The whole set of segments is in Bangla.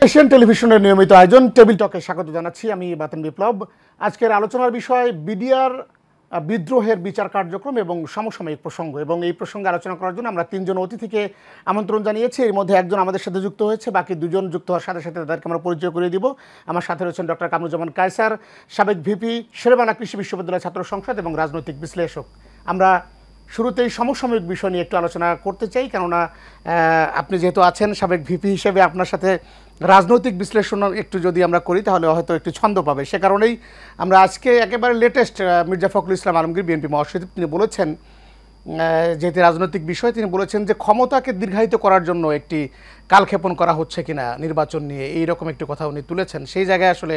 এশিয়ান টেলিভিশনের নিয়মিত আয়োজন টেবিল টকে স্বাগত জানাচ্ছি আমি বাতেন বিপ্লব। আজকের আলোচনার বিষয় বিডিআর বিদ্রোহের বিচার কার্যক্রম এবং সমসাময়িক প্রসঙ্গ, এবং এই প্রসঙ্গে আলোচনা করার জন্য আমরা তিনজন অতিথিকে আমন্ত্রণ জানিয়েছি। এর মধ্যে একজন আমাদের সাথে যুক্ত হয়েছে, বাকি দুজন যুক্ত হওয়ার সাথে সাথে তাদেরকে আমরা পরিচয় করে দিব। আমার সাথে রয়েছেন ডক্টর কামরুজ্জামান কায়সার, সাবেক ভিপি, শেরেবাংলা কৃষি বিশ্ববিদ্যালয় ছাত্র সংসদ এবং রাজনৈতিক বিশ্লেষক। আমরা শুরুতেই সমসাময়িক বিষয় নিয়ে একটু আলোচনা করতে চাই, কেননা আপনি যেহেতু আছেন সাবেক ভিপি হিসেবে, আপনার সাথে রাজনৈতিক বিশ্লেষণ একটু যদি আমরা করি তাহলে হয়তো একটু ছন্দ পাবে। সে কারণেই আমরা আজকে একেবারে লেটেস্ট মির্জা ফখরুল ইসলাম আলমগীর বিএনপি মহাসচিব, তিনি বলেছেন, যেহেতু রাজনৈতিক বিষয়, তিনি বলেছেন যে ক্ষমতাকে দীর্ঘায়িত করার জন্য একটি কালক্ষেপণ করা হচ্ছে কিনা নির্বাচন নিয়ে, এইরকম একটি কথা উনি তুলেছেন। সেই জায়গায় আসলে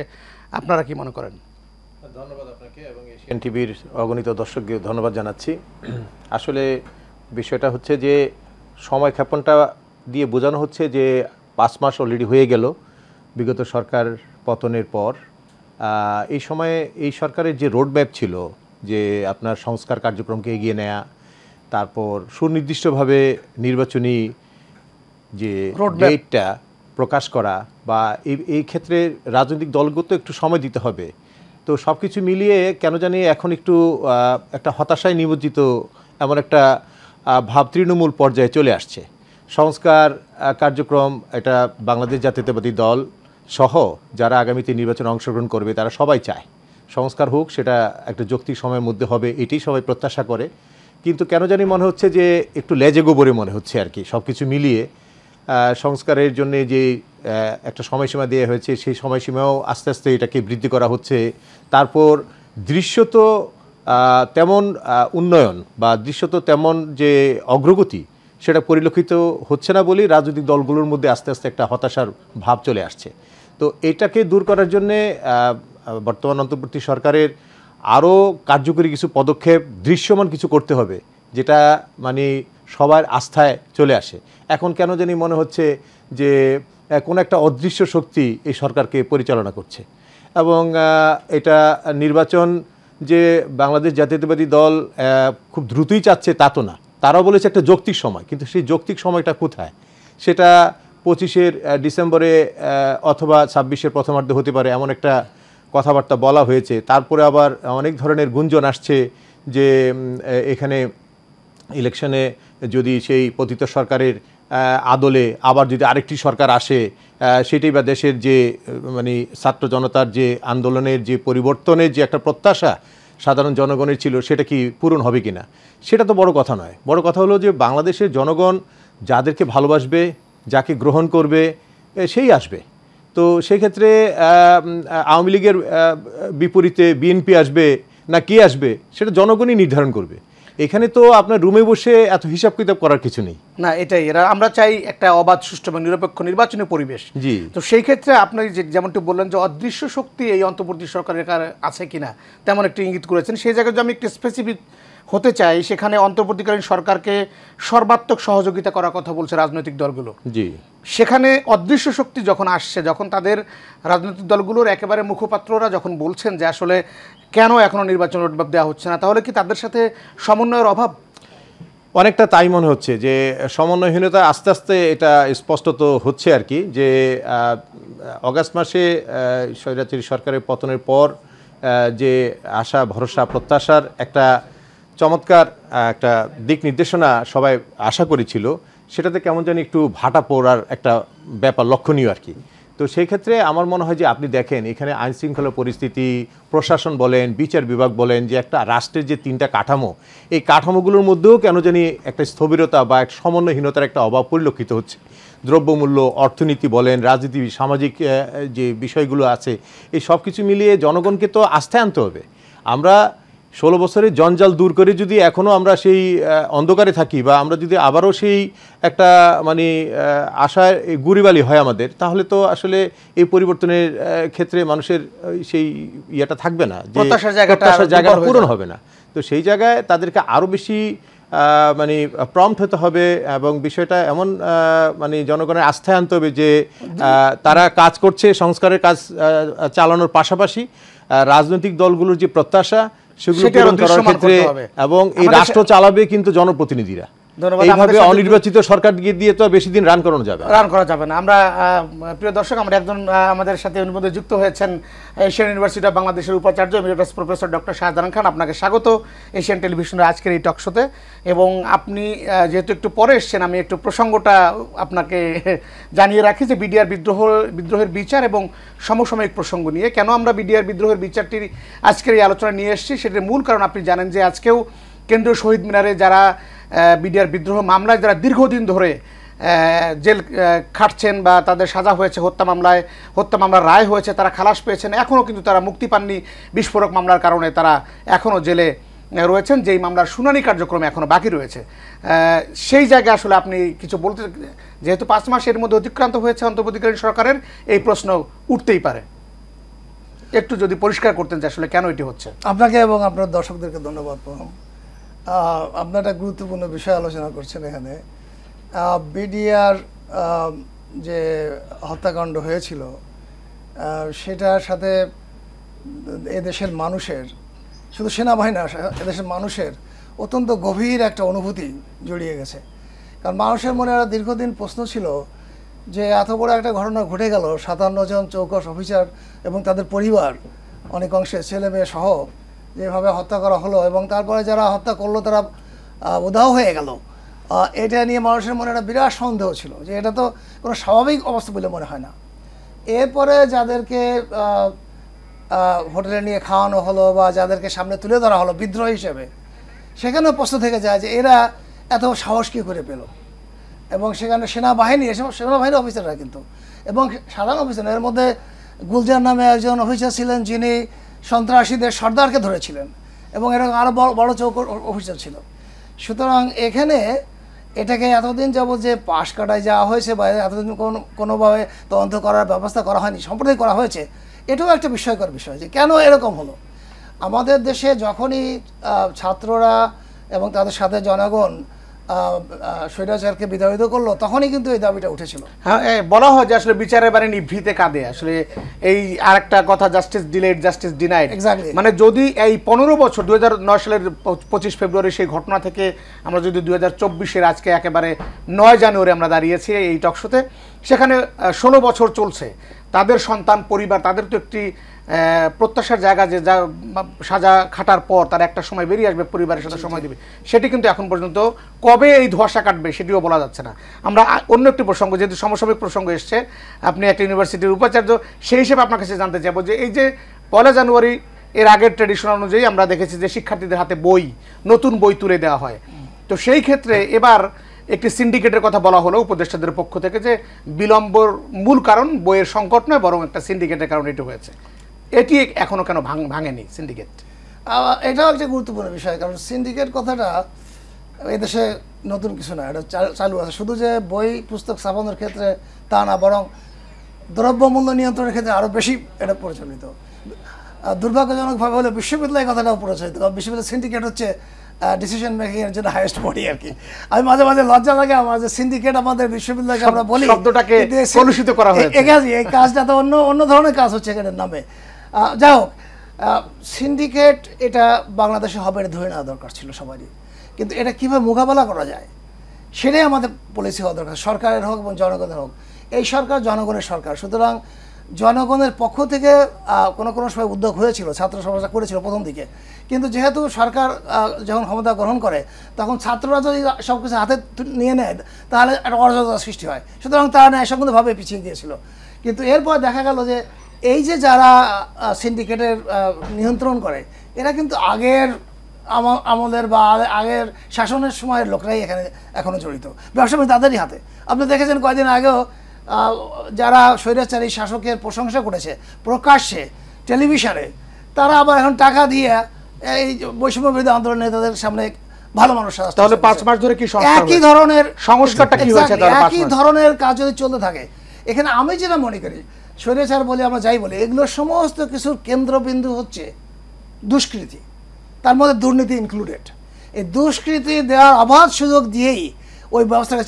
আপনারা কি মনে করেন? ধন্যবাদ আপনাকে এবং এশিয়ান টিভির অগণিত দর্শককে ধন্যবাদ জানাচ্ছি। আসলে বিষয়টা হচ্ছে যে সময় ক্ষেপণটা দিয়ে বোঝানো হচ্ছে যে 5 মাস অলরেডি হয়ে গেল বিগত সরকার পতনের পর। এই সময়ে এই সরকারের যে রোডম্যাপ ছিল, যে আপনার সংস্কার কার্যক্রমকে এগিয়ে নেয়া, তারপর সুনির্দিষ্টভাবে নির্বাচনী যে ডেটটা প্রকাশ করা, বা এই ক্ষেত্রে রাজনৈতিক দলগুলো একটু সময় দিতে হবে। তো সব কিছু মিলিয়ে কেন জানি এখন একটু একটা হতাশায় নিমজ্জিত এমন একটা ভাব তৃণমূল পর্যায়ে চলে আসছে। সংস্কার কার্যক্রম, এটা বাংলাদেশ জাতীয়তাবাদী দল সহ যারা আগামীতে নির্বাচনে অংশগ্রহণ করবে তারা সবাই চায় সংস্কার হোক, সেটা একটা যৌক্তিক সময়ের মধ্যে হবে, এটাই সবাই প্রত্যাশা করে। কিন্তু কেন জানি মনে হচ্ছে যে একটু লেজে গোবরে মনে হচ্ছে আর কি। সব কিছু মিলিয়ে সংস্কারের জন্য যে একটা সময়সীমা দেওয়া হয়েছে, সেই সময়সীমাও আস্তে আস্তে এটাকে বৃদ্ধি করা হচ্ছে। তারপর দৃশ্যত তেমন উন্নয়ন বা দৃশ্যত তেমন যে অগ্রগতি সেটা পরিলক্ষিত হচ্ছে না বলেই রাজনৈতিক দলগুলোর মধ্যে আস্তে আস্তে একটা হতাশার ভাব চলে আসছে। তো এটাকে দূর করার জন্যে বর্তমান অন্তর্বর্তী সরকারের আরও কার্যকরী কিছু পদক্ষেপ, দৃশ্যমান কিছু করতে হবে, যেটা মানে সবার আস্থায় চলে আসে। এখন কেন জানি মনে হচ্ছে যে কোনো একটা অদৃশ্য শক্তি এই সরকারকে পরিচালনা করছে, এবং এটা নির্বাচন যে বাংলাদেশ জাতীয়তাবাদী দল খুব দ্রুতই চাচ্ছে তা তো না। তারাও বলেছে একটা যৌক্তিক সময়, কিন্তু সেই যৌক্তিক সময়টা কোথায়? সেটা 25 ডিসেম্বরে অথবা 26 প্রথমার্ধে হতে পারে, এমন একটা কথাবার্তা বলা হয়েছে। তারপরে আবার অনেক ধরনের গুঞ্জন আসছে যে এখানে ইলেকশনে যদি সেই পতিত সরকারের আদলে আবার যদি আরেকটি সরকার আসে, সেটাই বা দেশের যে মানে ছাত্র জনতার যে আন্দোলনের যে পরিবর্তনের যে একটা প্রত্যাশা সাধারণ জনগণের ছিল, সেটা কি পূরণ হবে কিনা, সেটা তো বড় কথা নয়। বড় কথা হলো যে বাংলাদেশের জনগণ যাদেরকে ভালোবাসবে, যাকে গ্রহণ করবে, সেই আসবে। তো সেই ক্ষেত্রে আওয়ামী লীগের বিপরীতে বিএনপি আসবে না কে আসবে, সেটা জনগণই নির্ধারণ করবে। এখানে তো আপনার রুমে বসে এত হিসাব কিতাব করার কিছু নেই না। এটাই আমরা চাই একটা অবাধ, সুষ্ঠু এবং নিরপেক্ষ নির্বাচনী পরিবেশ। জি। তো সেই ক্ষেত্রে আপনি যেমনটি বললেন যে অদৃশ্য শক্তি এই অন্তর্বর্তী সরকারের আছে কিনা তেমন একটি ইঙ্গিত করেছেন। সেই জায়গায় যদি আমি একটু স্পেসিফিক হতে চাই, সেখানে অন্তর্বর্তীকালীন সরকারকে সর্বাত্মক সহযোগিতা করার কথা বলছে রাজনৈতিক দলগুলো। জি। সেখানে অদৃশ্য শক্তি যখন আসছে, যখন তাদের রাজনৈতিক দলগুলোর একেবারে মুখপাত্ররা যখন বলছেন যে আসলে কেন এখনো নির্বাচন রোডম্যাপ দেওয়া হচ্ছে না, তাহলে কি তাদের সাথে সমন্বয়ের অভাব? অনেকটা তাই মনে হচ্ছে যে সমন্বয়হীনতা আস্তে আস্তে এটা স্পষ্টত হচ্ছে আর কি। যে অগাস্ট মাসে স্বৈরাচারী সরকারের পতনের পর যে আশা, ভরসা, প্রত্যাশার একটা চমৎকার একটা দিক নির্দেশনা সবাই আশা করেছিল, সেটাতে কেমন জানি একটু ভাটা পড়ার একটা ব্যাপার লক্ষণীয় আর কি। তো সেই ক্ষেত্রে আমার মনে হয় যে আপনি দেখেন এখানে আইনশৃঙ্খলা পরিস্থিতি, প্রশাসন বলেন, বিচার বিভাগ বলেন, যে একটা রাষ্ট্রের যে 3টা কাঠামো, এই কাঠামোগুলোর মধ্যেও কেন জানি একটা স্থবিরতা বা একটা সমন্বয়হীনতার একটা অভাব পরিলক্ষিত হচ্ছে। দ্রব্যমূল্য, অর্থনীতি বলেন, রাজনীতি, সামাজিক যে বিষয়গুলো আছে, এই সব কিছু মিলিয়ে জনগণকে তো আস্থায় আনতে হবে। আমরা 16 বছরের জঞ্জাল দূর করে যদি এখনও আমরা সেই অন্ধকারে থাকি, বা আমরা যদি আবারও সেই একটা মানে আশায় গুড়িবালি হয় আমাদের, তাহলে তো আসলে এই পরিবর্তনের ক্ষেত্রে মানুষের সেই ইয়েটা থাকবে না, যে প্রত্যাশার জায়গাটা পূরণ হবে না। তো সেই জায়গায় তাদেরকে আরও বেশি মানে প্রম্পট হতে হবে, এবং বিষয়টা এমন মানে জনগণের আস্থায় আনতে হবে যে তারা কাজ করছে, সংস্কারের কাজ চালানোর পাশাপাশি রাজনৈতিক দলগুলোর যে প্রত্যাশা সেগুলো পূরণ করার ক্ষেত্রে, এবং এই রাষ্ট্র চালাবে কিন্তু জনপ্রতিনিধিরা, ধন্যবাদ। এইভাবে আমাদের সাথে অনির্বাচিত সরকার দিয়ে তো আর বেশি দিন রান করানো যাবে না। রান করা যাবে না। আমরা প্রিয় দর্শক, আমরা একজন আমাদের সাথে অনুমোদন যুক্ত হয়েছেন এশিয়ান ইউনিভার্সিটি অফ বাংলাদেশের উপাচার্য এমিরেটাস প্রফেসর ডক্টর শাহজাহান খান। আপনাকে স্বাগত এশিয়ান টেলিভিশনের আজকের এই টক শোতে। এবং আপনি যেহেতু একটু পরে এসছেন, আমি একটু প্রসঙ্গটা আপনাকে জানিয়ে রাখি যে বিদ্রোহের বিচার এবং সমসাময়িক প্রসঙ্গ নিয়ে কেন আমরা বিডিআর বিদ্রোহের বিচারটি আজকের এই আলোচনা নিয়ে এসেছি সেটার মূল কারণ আপনি জানেন যে আজকেও কেন্দ্রীয় শহীদ মিনারে যারা বিডিআর বিদ্রোহ মামলায় যারা দীর্ঘদিন ধরে জেল খাটছেন বা তাদের সাজা হয়েছে, হত্যা মামলার রায় হয়েছে, তারা খালাস পেয়েছেন, এখনও কিন্তু তারা মুক্তি পাননি বিস্ফোরক মামলার কারণে তারা এখনও জেলে রয়েছেন, যেই মামলার শুনানি কার্যক্রম এখনও বাকি রয়েছে। সেই জায়গায় আসলে আপনি কিছু বলতে, যেহেতু 5 মাসের মধ্যে অতিক্রান্ত হয়েছে অন্তর্বর্তীকালীন সরকারের, এই প্রশ্ন উঠতেই পারে, একটু যদি পরিষ্কার করতেন যে আসলে কেন এটি হচ্ছে। আপনাকে এবং আপনার দর্শকদেরকে ধন্যবাদ। আপনার একটা গুরুত্বপূর্ণ বিষয় আলোচনা করছেন এখানে। বিডিআর যে হত্যাকাণ্ড হয়েছিল সেটার সাথে এদেশের মানুষের, শুধু সেনাবাহিনী না, এদেশের মানুষের অত্যন্ত গভীর একটা অনুভূতি জড়িয়ে গেছে। কারণ মানুষের মনে একটা দীর্ঘদিন প্রশ্ন ছিল যে এত বড় একটা ঘটনা ঘটে গেল, 57 জন চৌকস অফিসার এবং তাদের পরিবার, অনেক অংশে ছেলে মেয়ে সহ যেভাবে হত্যা করা হলো এবং তারপরে যারা হত্যা করলো তারা উধাও হয়ে গেল, এটা নিয়ে মানুষের মনে একটা বিরাট সন্দেহ ছিল যে এটা তো কোনো স্বাভাবিক অবস্থা বলে মনে হয় না। এরপরে যাদেরকে হোটেলে নিয়ে খাওয়ানো হলো বা যাদেরকে সামনে তুলে ধরা হলো বিদ্রোহ হিসেবে, সেখানেও প্রশ্ন থেকে যায় যে এরা এত সাহস কী করে পেল। এবং সেখানে সেনাবাহিনীর অফিসাররা কিন্তু, এবং সাধারণ অফিসার, এর মধ্যে গুলজার নামে একজন অফিসার ছিলেন যিনি সন্ত্রাসীদের সর্দারকে ধরেছিলেন এবং এরকম আরও বড় চৌক অফিসার ছিল। সুতরাং এখানে এটাকে এতদিন যাবত যে পাশ কাটায় যাওয়া হয়েছে বা এতদিন কোনোভাবে তদন্ত করার ব্যবস্থা করা হয়নি, সম্প্রতি করা হয়েছে, এটাও একটা বিস্ময়কর বিষয় যে কেন এরকম হলো। আমাদের দেশে যখনই ছাত্ররা এবং তাদের সাথে জনগণ স্বৈরাচারকে বিতাড়িত করলো তখনই কিন্তু এই দাবিটা উঠেছিল। হ্যাঁ, বলা হয় যে আসলে বিচারের বারে নিভৃতে কাঁদে। আসলে এই আরেকটা কথা, justice delayed justice denied. Exactly. মানে যদি এই 15 বছর 2009 সালের 25 ফেব্রুয়ারি সেই ঘটনা থেকে আমরা যদি 2024-এর আজকে একেবারে 9 জানুয়ারি আমরা দাঁড়িয়েছি এই টকশোতে, সেখানে 16 বছর চলছে। তাদের সন্তান, পরিবার, তাদের তো একটি প্রত্যাশার জায়গা যে যা সাজা খাটার পর তার একটা সময় বেরিয়ে আসবে, পরিবারের সাথে সময় দেবে, সেটি কিন্তু এখন পর্যন্ত কবে এই ধোঁয়াশা কাটবে সেটিও বলা যাচ্ছে না। আমরা অন্য একটি প্রসঙ্গ, যেহেতু সমসাময়িক প্রসঙ্গ এসছে, আপনি একটা ইউনিভার্সিটির উপাচার্য, সেই হিসেবে আপনার কাছে জানতে চাইবো যে এই যে 1 জানুয়ারি এর আগের ট্রেডিশন অনুযায়ী আমরা দেখেছি যে শিক্ষার্থীদের হাতে নতুন বই তুলে দেওয়া হয়। তো সেই ক্ষেত্রে এবার একটি সিন্ডিকেটের কথা বলা হলো উপদেষ্টাদের পক্ষ থেকে যে বিলম্বর মূল কারণ বইয়ের সংকট নয়, বরং একটা সিন্ডিকেটের কারণে এটি হয়েছে। এটি এখনো কেন ভাঙেনি সিন্ডিকেট? এটাও একটা গুরুত্বপূর্ণ বিষয়, কারণ সিন্ডিকেট কথাটা এদেশে নতুন কিছু না, এটা চালু আছে। শুধু যে বই পুস্তক ছাপানোর ক্ষেত্রে তা না, বরং দ্রব্যমূল্য নিয়ন্ত্রণের ক্ষেত্রে আরও বেশি এটা প্রচলিত। দুর্ভাগ্যজনকভাবে হলে বিশ্ববিদ্যালয় কথাটাও প্রচলিত, কারণ বিশ্ববিদ্যালয় সিন্ডিকেট হচ্ছে ডিসিশন মেকিং এর জন্য হাইয়েস্ট বডি আর কি। আমি মাঝে মাঝে লজ্জা লাগে আমার যে সিন্ডিকেট আমাদের বিশ্ববিদ্যালয়কে আমরা বলি, শব্দটাকে কলুষিত করা হয়েছে। এই কাজটা তো অন্য ধরনের কাজ হচ্ছে এখানের নামে। যাই হোক, সিন্ডিকেট এটা বাংলাদেশে হবে ধরে নেওয়া দরকার ছিল সবারই, কিন্তু এটা কীভাবে মোকাবেলা করা যায় সেটাই আমাদের পলিসি হওয়া দরকার, সরকারের হোক এবং জনগণের হোক। এই সরকার জনগণের সরকার, সুতরাং জনগণের পক্ষ থেকে কোনো সময় উদ্যোগ হয়েছিল, ছাত্র সমাজটা করেছিল প্রথম দিকে, কিন্তু যেহেতু সরকার যখন ক্ষমতা গ্রহণ করে তখন ছাত্ররা যদি সব কিছু হাতে নিয়ে নেয় তাহলে একটা অরাজকতা সৃষ্টি হয়, সুতরাং তারা ন্যায়সঙ্গতভাবে পিছিয়ে গিয়েছিল। কিন্তু এরপর দেখা গেল যে এই যে যারা সিন্ডিকেটের নিয়ন্ত্রণ করে এরা কিন্তু আগের আমলের বা আগের শাসনের সময়ের লোকরাই এখানে এখনও জড়িত, ব্যবসা তাদেরই হাতে। আপনি দেখেছেন কয়েকদিন আগেও যারা স্বৈরাচারী শাসকের প্রশংসা করেছে প্রকাশ্যে টেলিভিশনে, তারা আবার এখন টাকা দিয়ে এই বৈষম্য বিরোধী আন্দোলন নেতাদের সামনে ভালো মানুষ। তাহলে 5 মাস ধরে কি একই ধরনের সংস্কারটা কি হয়েছে? একই ধরনের কাজ যদি চলতে থাকে, এখানে আমি যেটা মনে করি স্বৈরাচার বলে আমরা যাই বলি, এগুলো সমস্ত কিছুর কেন্দ্রবিন্দু হচ্ছে দুষ্কৃতি, তার মধ্যে দুর্নীতি ইনক্লুডেড। এই দুষ্কৃতি দেওয়ার অবাধ সুযোগ দিয়েই ওই ব্যবস্থাকে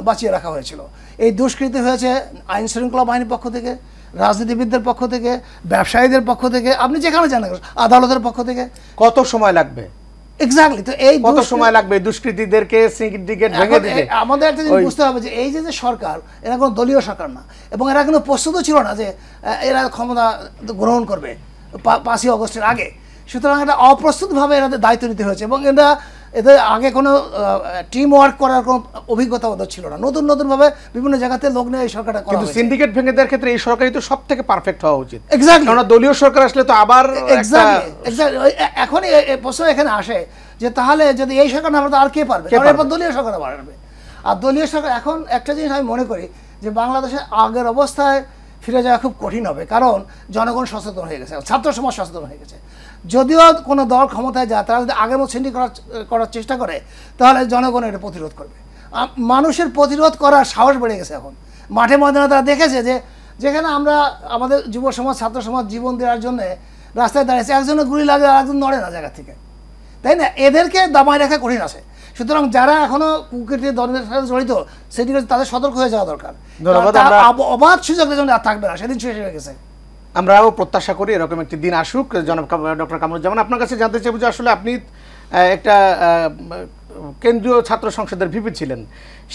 বাঁচিয়ে রাখা হয়েছিল। এই দুষ্কৃতি হয়েছে আইন শৃঙ্খলা বাহিনীর পক্ষ থেকে, রাজনীতিবিদদের পক্ষ থেকে, ব্যবসায়ীদের পক্ষ থেকে, আপনি যেখানে জানেন, আদালতের পক্ষ থেকে। কত সময় লাগবে এক্স্যাক্টলি। তো এই কত সময় লাগবে দুষ্কৃতীদেরকে সিন্ডিকেট ভেঙে দিতে? আমাদের একটা জিনিস বুঝতে হবে যে এই যে সরকার, এরা কোনো দলীয় সরকার না, এবং এরা কোনো প্রস্তুত ছিল না যে এরা ক্ষমতা গ্রহণ করবে 5ই অগস্টের আগে। সুতরাং এটা অপ্রস্তুতভাবে এদের দায়িত্ব নিতে হয়েছে, এবং এদের আগে কোনো টিম ওয়ার্ক করার কোনো অভিজ্ঞতা ওদের ছিল না। নতুনভাবে বিভিন্ন জায়গাতে লোক নিয়ে এই সরকারটা করা কিন্তু হয়েছে। সিন্ডিকেট ভেঙে দেওয়ার ক্ষেত্রে এই সরকারই তো সবথেকে পারফেক্ট হওয়া উচিত। এক্স্যাক্টলি। কারণ দলীয় সরকার আসলে তো আবার এক্স্যাক্টলি এখনই প্রশ্ন এখানে আসে যে তাহলে যদি এই সরকার না পারে আর কে পারবে? কারণ এরপর দলীয় সরকার আসবে। আর দলীয় সরকার এখন একটা জিনিস আমি মনে করি যে বাংলাদেশের আগের অবস্থায় ফিরে যাওয়া খুব কঠিন হবে, কারণ জনগণ সচেতন হয়ে গেছে, ছাত্র সমাজ সচেতন হয়ে গেছে। যদিও কোনো দল ক্ষমতায় যায়, তারা যদি আগের মতো সিন্ডিকেট করার চেষ্টা করে তাহলে জনগণ এটা প্রতিরোধ করবে। মানুষের প্রতিরোধ করার সাহস বেড়ে গেছে এখন। মাঠে ময়দানে তারা দেখেছে যে যেখানে আমরা আমাদের যুব সমাজ, ছাত্র সমাজ জীবন দেওয়ার জন্য রাস্তায় দাঁড়িয়েছে, একজনের গুলি লাগে আর একজন নড়ে না জায়গা থেকে, তাই না? এদেরকে দামায় রাখা কঠিন আছে। সুতরাং যারা এখনো কুকীর্তির দলের সাথে জড়িত, সেটি তাদের সতর্ক হয়ে যাওয়া দরকার। অবাধ সুযোগ আর থাকবে না, সেদিন শেষ হয়ে গেছে। আমরাও প্রত্যাশা করি এরকম একটি দিন আসুক। জনাব ডক্টর কামরুজ্জামান, আপনার কাছে জানতে চাইব যে আসলে আপনি একটা কেন্দ্রীয় ছাত্র সংসদের ভিপি ছিলেন,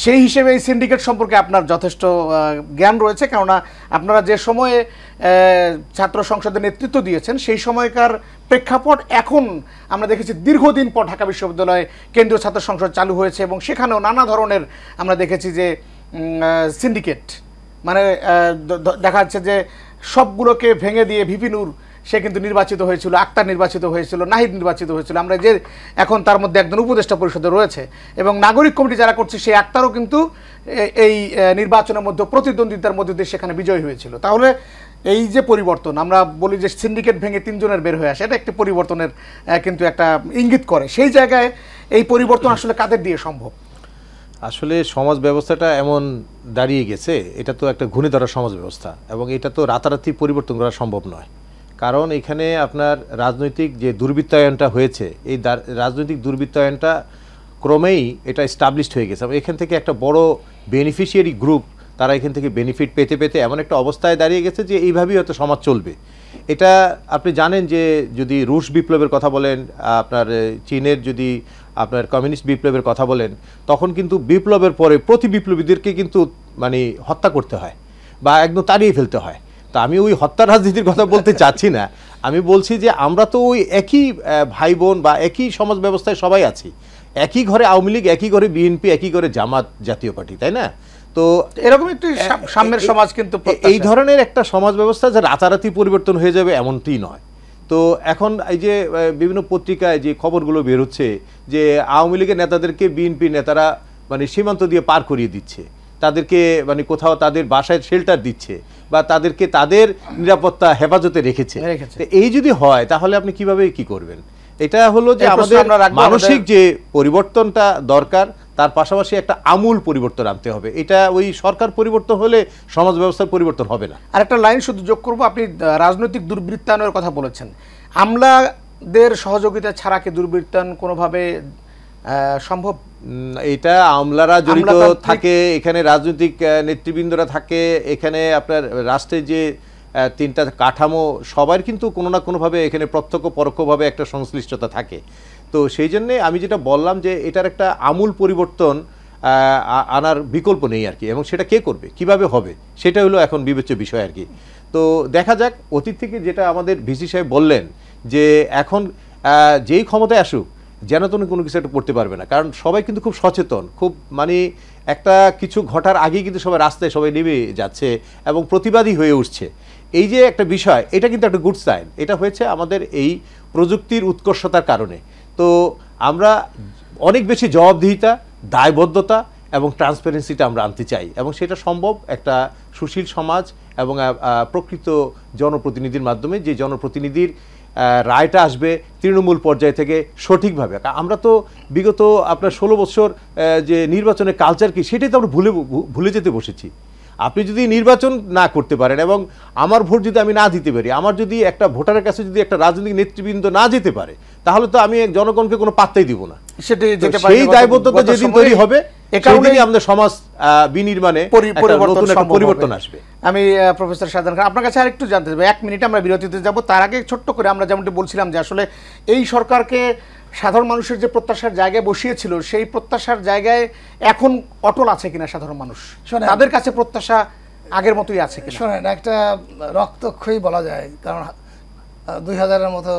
সেই হিসেবে এই সিন্ডিকেট সম্পর্কে আপনার যথেষ্ট জ্ঞান রয়েছে, কেননা আপনারা যে সময়ে ছাত্র সংসদের নেতৃত্ব দিয়েছেন সেই সময়কার প্রেক্ষাপট এখন আমরা দেখেছি দীর্ঘদিন পর ঢাকা বিশ্ববিদ্যালয়ে কেন্দ্রীয় ছাত্র সংসদ চালু হয়েছে, এবং সেখানেও নানা ধরনের আমরা দেখেছি যে সিন্ডিকেট, মানে দেখা যাচ্ছে যে সবগুলোকে ভেঙে দিয়ে ভিপি নূর সে কিন্তু নির্বাচিত হয়েছিল, আক্তার নির্বাচিত হয়েছিল, নাহিদ নির্বাচিত হয়েছিল, আমরা যে এখন তার মধ্যে একজন উপদেষ্টা পরিষদে রয়েছে, এবং নাগরিক কমিটি যারা করছে সেই আক্তারও কিন্তু এই নির্বাচনের মধ্যে প্রতিদ্বন্দ্বিতার মধ্যে দিয়ে সেখানে বিজয়ী হয়েছিল। তাহলে এই যে পরিবর্তন, আমরা বলি যে সিন্ডিকেট ভেঙে 3 জনের বের হয়ে আসে, এটা একটি পরিবর্তনের কিন্তু একটা ইঙ্গিত করে। সেই জায়গায় এই পরিবর্তন আসলে কাদের দিয়ে সম্ভব? আসলে সমাজ ব্যবস্থাটা এমন দাঁড়িয়ে গেছে, এটা তো একটা ঘূর্ণি ধরা সমাজ ব্যবস্থা, এবং এটা তো রাতারাতি পরিবর্তন করা সম্ভব নয়। কারণ এখানে আপনার রাজনৈতিক যে দুর্বৃত্তায়নটা হয়েছে, এই রাজনৈতিক দুর্বৃত্তায়নটা ক্রমেই এটা এস্টাবলিশড হয়ে গেছে, এবং এখান থেকে একটা বড় বেনিফিশিয়ারি গ্রুপ তারা এখান থেকে বেনিফিট পেতে পেতে এমন একটা অবস্থায় দাঁড়িয়ে গেছে যে এইভাবেই হয়তো সমাজ চলবে। এটা আপনি জানেন যে যদি রুশ বিপ্লবের কথা বলেন, আপনার চীনের যদি আপনার কমিউনিস্ট বিপ্লবের কথা বলেন, তখন কিন্তু বিপ্লবের পরে প্রতি বিপ্লবীদেরকে কিন্তু মানে হত্যা করতে হয় বা একদম তাড়িয়ে ফেলতে হয়। তা আমি ওই হত্যা রাজনীতির কথা বলতে চাচ্ছি না, আমি বলছি যে আমরা তো ওই একই ভাই বোন বা একই সমাজ ব্যবস্থায় সবাই আছি, একই ঘরে আওয়ামী লীগ, একই ঘরে বিএনপি, একই ঘরে জামাত জাতীয় পার্টি, তাই না? তো এরকম একটি সাম্যের সমাজ কিন্তু এই ধরনের একটা সমাজ ব্যবস্থা যে রাতারাতি পরিবর্তন হয়ে যাবে এমনটি নয়। তো এখন এই যে বিভিন্ন পত্রিকায় যে খবরগুলো বের হচ্ছে যে আওয়ামী লীগের নেতাদেরকে বিএনপি নেতারা মানে সীমান্ত দিয়ে পার করিয়ে দিচ্ছে, তাদেরকে মানে কোথাও তাদের বাসায় শেল্টার দিচ্ছে বা তাদেরকে তাদের নিরাপত্তা হেফাজতে রেখেছে। এই যদি হয় তাহলে আপনি কিভাবে কি করবেন? এটা হলো যে আমাদের মানসিক যে পরিবর্তনটা দরকার, তার পাশাপাশি একটা আমূল পরিবর্তন আনতে হবে। এটা ওই সরকার পরিবর্তন হলে সমাজ ব্যবস্থার পরিবর্তন হবে না। আর একটা লাইন শুধু যোগ করবো, আপনি রাজনৈতিক দুর্বৃত্তায়নের কথা বলেছেন, আমলাদের সহযোগিতা ছাড়া কি দুর্বৃত্তায়ন কোনোভাবে সম্ভব? এটা আমলারা জড়িত থাকে, এখানে রাজনৈতিক নেতৃবৃন্দরা থাকে, এখানে আপনার রাষ্ট্রের যে 3টা কাঠামো সবার কিন্তু কোনো না কোনোভাবে এখানে প্রত্যক্ষ পরোক্ষভাবে একটা সংশ্লিষ্টতা থাকে। তো সেই জন্যে আমি যেটা বললাম যে এটার একটা আমূল পরিবর্তন আনার বিকল্প নেই আর কি, এবং সেটা কে করবে, কিভাবে হবে, সেটা হলো এখন বিবেচ্য বিষয় আর কি। তো দেখা যাক, অতীত থেকে যেটা আমাদের ভিসি সাহেব বললেন যে এখন যেই ক্ষমতায় আসুক যেন তুমি কোনো কিছু একটা করতে পারবে না, কারণ সবাই কিন্তু খুব সচেতন, খুব মানে একটা কিছু ঘটার আগেই কিন্তু সবাই রাস্তায় সবাই নেমে যাচ্ছে এবং প্রতিবাদী হয়ে উঠছে। এই যে একটা বিষয়, এটা কিন্তু একটা গুড সাইন। এটা হয়েছে আমাদের এই প্রযুক্তির উৎকর্ষতার কারণে। তো আমরা অনেক বেশি জবাবদিহিতা, দায়বদ্ধতা এবং ট্রান্সপারেন্সিটা আমরা আনতে চাই, এবং সেটা সম্ভব একটা সুশীল সমাজ এবং প্রকৃত জনপ্রতিনিধির মাধ্যমে, যে জনপ্রতিনিধির রায়টা আসবে তৃণমূল পর্যায় থেকে সঠিকভাবে। আমরা তো বিগত আপনার 16 বছর যে নির্বাচনের কালচার কি, সেটাই তো আমরা ভুলে যেতে বসেছি। আপনি যদি নির্বাচন না করতে পারেন এবং আমার ভোট যদি আমি না দিতে পারি, আমার যদি একটা ভোটারের কাছে যদি একটা রাজনৈতিক নেতৃবৃন্দ না যেতে পারে, তাহলে তো আমি জনগণকে কোনো পাত্তাই দিব না। সেই দায়বদ্ধতা যেদিন তৈরি হবে, সেদিনই আমাদের সমাজ বিনির্মাণে পরিবর্তন আসবে। আমি প্রফেসর শাহজাহান খান, আপনার কাছে আরেকটু জানতে চাইবো, 1 মিনিট আমরা বিরতিতে যাব। তার আগে ছোট্ট করে আমরা যেমনটি বলছিলাম যে আসলে এই সরকারকে সাধারণ মানুষের যে প্রত্যাশার জায়গায় বসিয়েছিল সেই প্রত্যাশার জায়গায় এখন অটল আছে কিনা সাধারণ মানুষ, শোনেন, তাদের কাছে প্রত্যাশা আগের মতোই আছে কিনা? শোনেন, একটা রক্তক্ষয়ী বলা যায়, কারণ 2000-এর মতো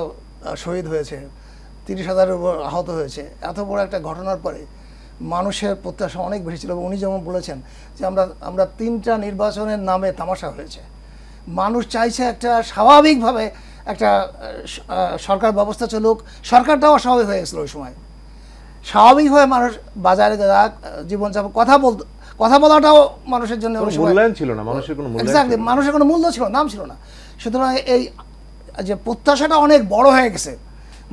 শহীদ হয়েছে, 30,000-এর উপর আহত হয়েছে। এত বড় একটা ঘটনার পরে মানুষের প্রত্যাশা অনেক বেশি ছিল। উনি যেমন বলেছেন যে আমরা 3টা নির্বাচনের নামে তামাশা হয়েছে। মানুষ চাইছে একটা স্বাভাবিকভাবে একটা সরকার ব্যবস্থা চলুক। সরকারটাও অস্বাভাবিক হয়ে গেছিলো ওই সময়। স্বাভাবিকভাবে মানুষ বাজারে যাক, জীবনযাপন, কথা বলাটাও মানুষের জন্য মূল্যায়ন ছিল না, মানুষের কোনো এক্স্যাক্টলি, মানুষের কোনো মূল্য ছিল, নাম ছিল না। সুতরাং এই যে প্রত্যাশাটা অনেক বড় হয়ে গেছে,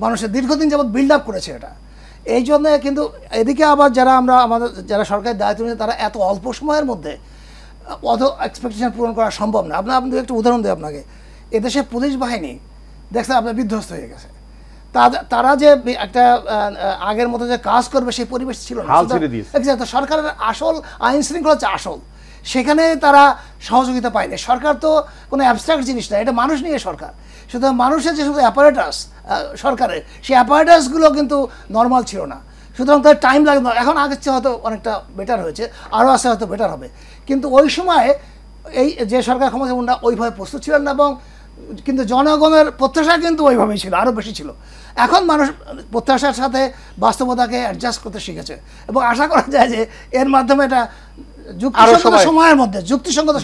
মানুষের দীর্ঘদিন যাবৎ বিল্ড আপ করেছে এটা। এই জন্য কিন্তু এদিকে আবার আমাদের যারা সরকারের দায়িত্ব নিয়েছে তারা এত অল্প সময়ের মধ্যে অত এক্সপেকটেশন পূরণ করা সম্ভব না। আপনি একটু উদাহরণ দিই আপনাকে। এদেশে পুলিশ বাহিনী দেখছেন আপনার বিধ্বস্ত হয়ে গেছে। তারা যে একটা আগের মতো যে কাজ করবে সেই পরিবেশ ছিল না। সরকারের আসল আইন শৃঙ্খলা হচ্ছে আসল, সেখানে তারা সহযোগিতা পায়নি। সরকার তো কোনো অ্যাবস্ট্রাক্ট জিনিস না, এটা মানুষ নিয়ে সরকার। সুতরাং মানুষের যে শুধু অ্যাপারেটাস সরকারের, সেই অ্যাপারেটাসগুলো কিন্তু নর্মাল ছিল না। সুতরাং তার টাইম লাগবে। এখন আগের চেয়ে হয়তো অনেকটা বেটার হয়েছে, আরও আসতে হয়তো বেটার হবে। কিন্তু ওই সময় এই যে সরকার ক্ষমতা ওইভাবে প্রস্তুত ছিলেন না, এবং কিন্তু জনগণের প্রত্যাশা কিন্তু ওইভাবেই ছিল, আরও বেশি ছিল। এখন মানুষ প্রত্যাশার সাথে বাস্তবতাকে অ্যাডজাস্ট করতে শিখেছে, এবং আশা করা যায় যে এর মাধ্যমে এটা যুক্তিসঙ্গত সময়ের মধ্যে, যুক্তিসঙ্গত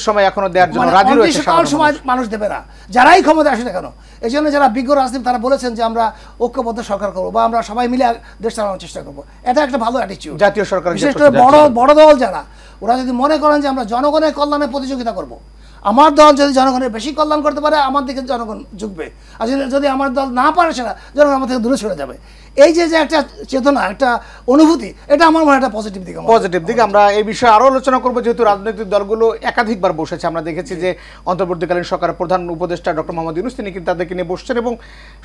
সময় এখনো দেওয়ার জন্য রাজি রয়েছে সময় মানুষ দেবে না, যারাই ক্ষমতা আসে না কেন। এই জন্য যারা বিজ্ঞ রাজনীতি তারা বলেছেন যে আমরা ঐক্যবদ্ধ সরকার করবো, বা আমরা সবাই মিলে দেশ চালানোর চেষ্টা করবো। এটা একটা ভালো অ্যাটিটিউড জাতীয় সরকার। বিশেষ করে বড় দল যারা, ওরা যদি মনে করেন যে আমরা জনগণের কল্যাণে প্রতিযোগিতা করব, আমার দল যদি জনগণের বেশি কল্যাণ করতে পারে আমার দিকে জনগণ ঝুঁকবে, আর যদি আমার দল না পারে সেটা জনগণ আমার থেকে দূরে সরে যাবে। এই যে একটা চেতনা, একটা অনুভূতি, এটা আমার মনে একটা পজিটিভ দিক। আমরা এই বিষয়ে আরো আলোচনা করবো, যেহেতু রাজনৈতিক দলগুলো একাধিকবার বসেছে। আমরা দেখেছি যে অন্তর্বর্তীকালীন সরকারের প্রধান উপদেষ্টা ডক্টর মোহাম্মদ ইউনূস তিনি কিন্তু তাদেরকে নিয়ে বসছেন, এবং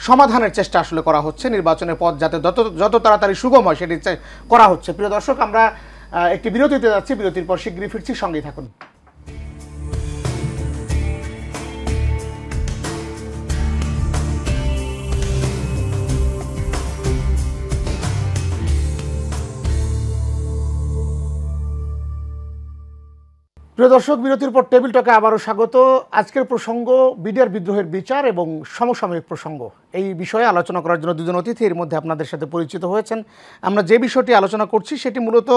সমাধানের চেষ্টা আসলে করা হচ্ছে। নির্বাচনের পথ যাতে যত তাড়াতাড়ি সুগম হয় সেটি করা হচ্ছে। প্রিয় দর্শক, আমরা একটি বিরতিতে যাচ্ছি, বিরতির পর শীঘ্রই ফিরছি, সঙ্গেই থাকুন। প্রিয় দর্শক, বিরতির পর টেবিল টকে আবারও স্বাগত। আজকের প্রসঙ্গ বিডিআর বিদ্রোহের বিচার এবং সমসাময়িক প্রসঙ্গ। এই বিষয়ে আলোচনা করার জন্য দুজন অতিথি এর মধ্যে আপনাদের সাথে পরিচিত হয়েছেন। আমরা যে বিষয়টি আলোচনা করছি সেটি মূলত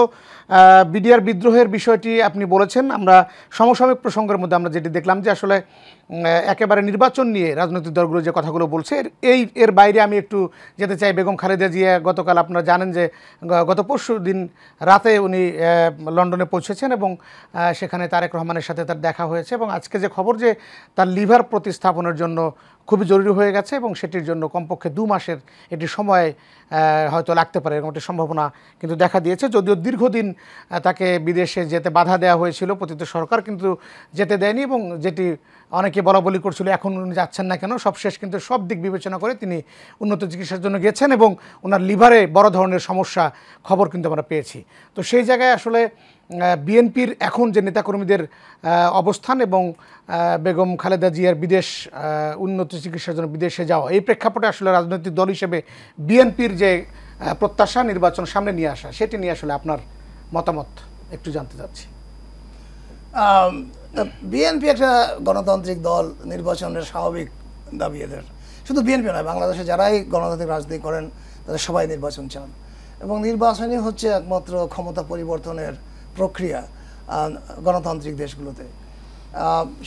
বিডিআর বিদ্রোহের বিষয়টি আপনি বলেছেন। আমরা সমসাময়িক প্রসঙ্গের মধ্যে আমরা যেটি দেখলাম যে আসলে একেবারে নির্বাচন নিয়ে রাজনৈতিক দলগুলো যে কথাগুলো বলছে, এর বাইরে আমি একটু যেতে চাই। বেগম খালেদা জিয়া গতকাল, আপনারা জানেন যে গত পরশু দিন রাতে উনি লন্ডনে পৌঁছেছেন, এবং সেখানে তারেক রহমানের সাথে তার দেখা হয়েছে। এবং আজকে যে খবর যে তার লিভার প্রতিস্থাপনের জন্য খুবই জরুরি হয়ে গেছে, এবং সেটির জন্য কমপক্ষে 2 মাসের এটি সময় হয়তো লাগতে পারে, এরকম একটি সম্ভাবনা কিন্তু দেখা দিয়েছে। যদিও দীর্ঘদিন তাকে বিদেশে যেতে বাধা দেওয়া হয়েছিল, পতিত সরকার কিন্তু যেতে দেয়নি, এবং যেটি অনেকে বলাবলি করছিল এখন উনি যাচ্ছেন না কেন, সবশেষ কিন্তু সব দিক বিবেচনা করে তিনি উন্নত চিকিৎসার জন্য গেছেন, এবং ওনার লিভারে বড় ধরনের সমস্যা খবর কিন্তু আমরা পেয়েছি। তো সেই জায়গায় আসলে বিএনপির এখন যে নেতাকর্মীদের অবস্থান এবং বেগম খালেদা জিয়ার বিদেশ উন্নত চিকিৎসার জন্য বিদেশে যাওয়া, এই প্রেক্ষাপটে আসলে রাজনৈতিক দল হিসেবে বিএনপির যে প্রত্যাশা নির্বাচন সামনে নিয়ে আসা, সেটি নিয়ে আসলে আপনার মতামত একটু জানতে চাচ্ছি। বিএনপি একটা গণতান্ত্রিক দল, নির্বাচনের স্বাভাবিক দাবি এদের। শুধু বিএনপি নয়, বাংলাদেশে যারাই গণতান্ত্রিক রাজনীতি করেন তাদের সবাই নির্বাচন চান, এবং নির্বাচনই হচ্ছে একমাত্র ক্ষমতা পরিবর্তনের প্রক্রিয়া গণতান্ত্রিক দেশগুলোতে।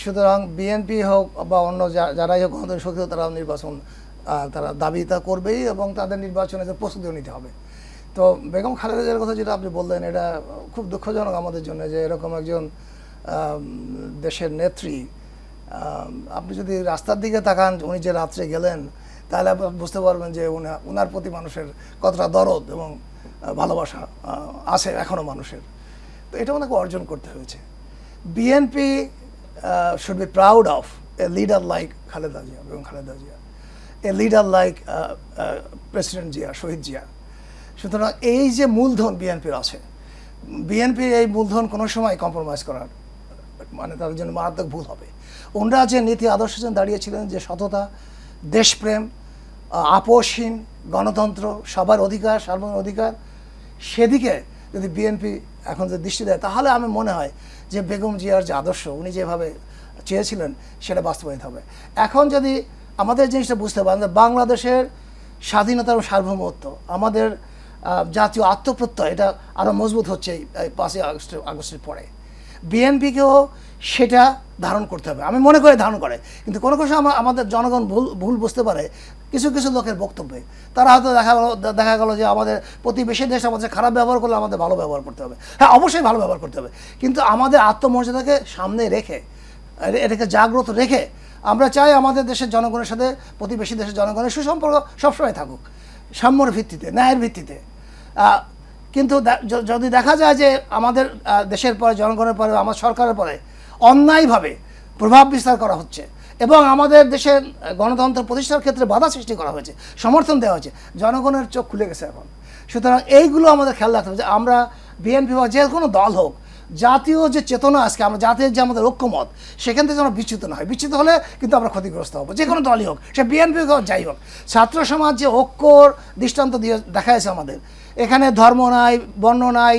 সুতরাং বিএনপি হোক বা অন্য যারাই হোক গণতান্ত্রিক শক্তি হোক, তারা নির্বাচন তারা দাবিটা করবেই, এবং তাদের নির্বাচনে প্রস্তুতিও নিতে হবে। তো বেগম খালেদা জিয়ার কথা যেটা আপনি বললেন, এটা খুব দুঃখজনক আমাদের জন্য যে এরকম একজন দেশের নেত্রী, আপনি যদি রাস্তার দিকে তাকান, উনি যে রাত্রে গেলেন, তাহলে আপনি বুঝতে পারবেন যে ওনার প্রতি মানুষের কতটা দরদ এবং ভালোবাসা আছে এখনও মানুষের। তো এটা ওনাকে অর্জন করতে হয়েছে। BNP should be proud of a leader like Khaleda Zia, Begum Khaleda Zia, a leader like president Zia, শহীদ জিয়া। সুতরাং এই যে মূলধন বিএনপির আছে, বিএনপির এই মূলধন কোনো সময় কম্প্রোমাইজ করার মানে তাদের জন্য মারাত্মক ভুল হবে। ওনারা যে নীতি আদর্শ দাঁড়িয়েছিলেন, যে সততা, দেশপ্রেম, আপোষহীন গণতন্ত্র, সবার অধিকার, সার্বভৌম অধিকার, সেদিকে যদি বিএনপি এখন যে দৃষ্টি দেয়, তাহলে আমি মনে হয় যে বেগম জিয়ার যে আদর্শ উনি যেভাবে চেয়েছিলেন সেটা বাস্তবায়িত হবে। এখন যদি আমাদের জিনিসটা বুঝতে পারেন যে বাংলাদেশের স্বাধীনতা এবং সার্বভৌমত্ব, আমাদের জাতীয় আত্মপ্রত্যয়, এটা আরও মজবুত হচ্ছে এই 5ই আগস্টের পরে। বিএনপিকেও সেটা ধারণ করতে হবে, আমি মনে করি ধারণ করে। কিন্তু কোনো কোনো সময় আমাদের জনগণ ভুল বুঝতে পারে কিছু কিছু লোকের বক্তব্যে। তারা হয়তো দেখা গেল যে আমাদের প্রতিবেশী দেশ আমাদের খারাপ ব্যবহার করলে আমাদের ভালো ব্যবহার করতে হবে। হ্যাঁ, অবশ্যই ভালো ব্যবহার করতে হবে, কিন্তু আমাদের আত্মমর্যাদাকে সামনে রেখে, এটাকে জাগ্রত রেখে আমরা চাই আমাদের দেশের জনগণের সাথে প্রতিবেশী দেশের জনগণের সুসম্পর্ক সবসময় থাকুক, সাম্যর ভিত্তিতে, ন্যায়ের ভিত্তিতে। কিন্তু যদি দেখা যায় যে আমাদের দেশের পরে, জনগণের পরে, আমার সরকারের পরে অন্যায়ভাবে প্রভাব বিস্তার করা হচ্ছে এবং আমাদের দেশের গণতন্ত্র প্রতিষ্ঠার ক্ষেত্রে বাধা সৃষ্টি করা হয়েছে, সমর্থন দেওয়া হয়েছে, জনগণের চোখ খুলে গেছে এখন। সুতরাং এইগুলো আমাদের খেয়াল রাখতে হবে যে আমরা বিএনপি বা যে কোনো দল হোক, জাতীয় যে চেতনা আজকে আমরা জাতীয় যে আমাদের ঐক্যমত, সেখান থেকে আমরা বিচ্যুত না হয়। বিচ্যুত হলে কিন্তু আমরা ক্ষতিগ্রস্ত হব, যে কোনো দলই হোক, সে বিএনপি হোক যাই হোক। ছাত্র সমাজ যে ঐক্যর দৃষ্টান্ত দিয়ে দেখাইছে আমাদের, এখানে ধর্ম নাই, বর্ণ নাই,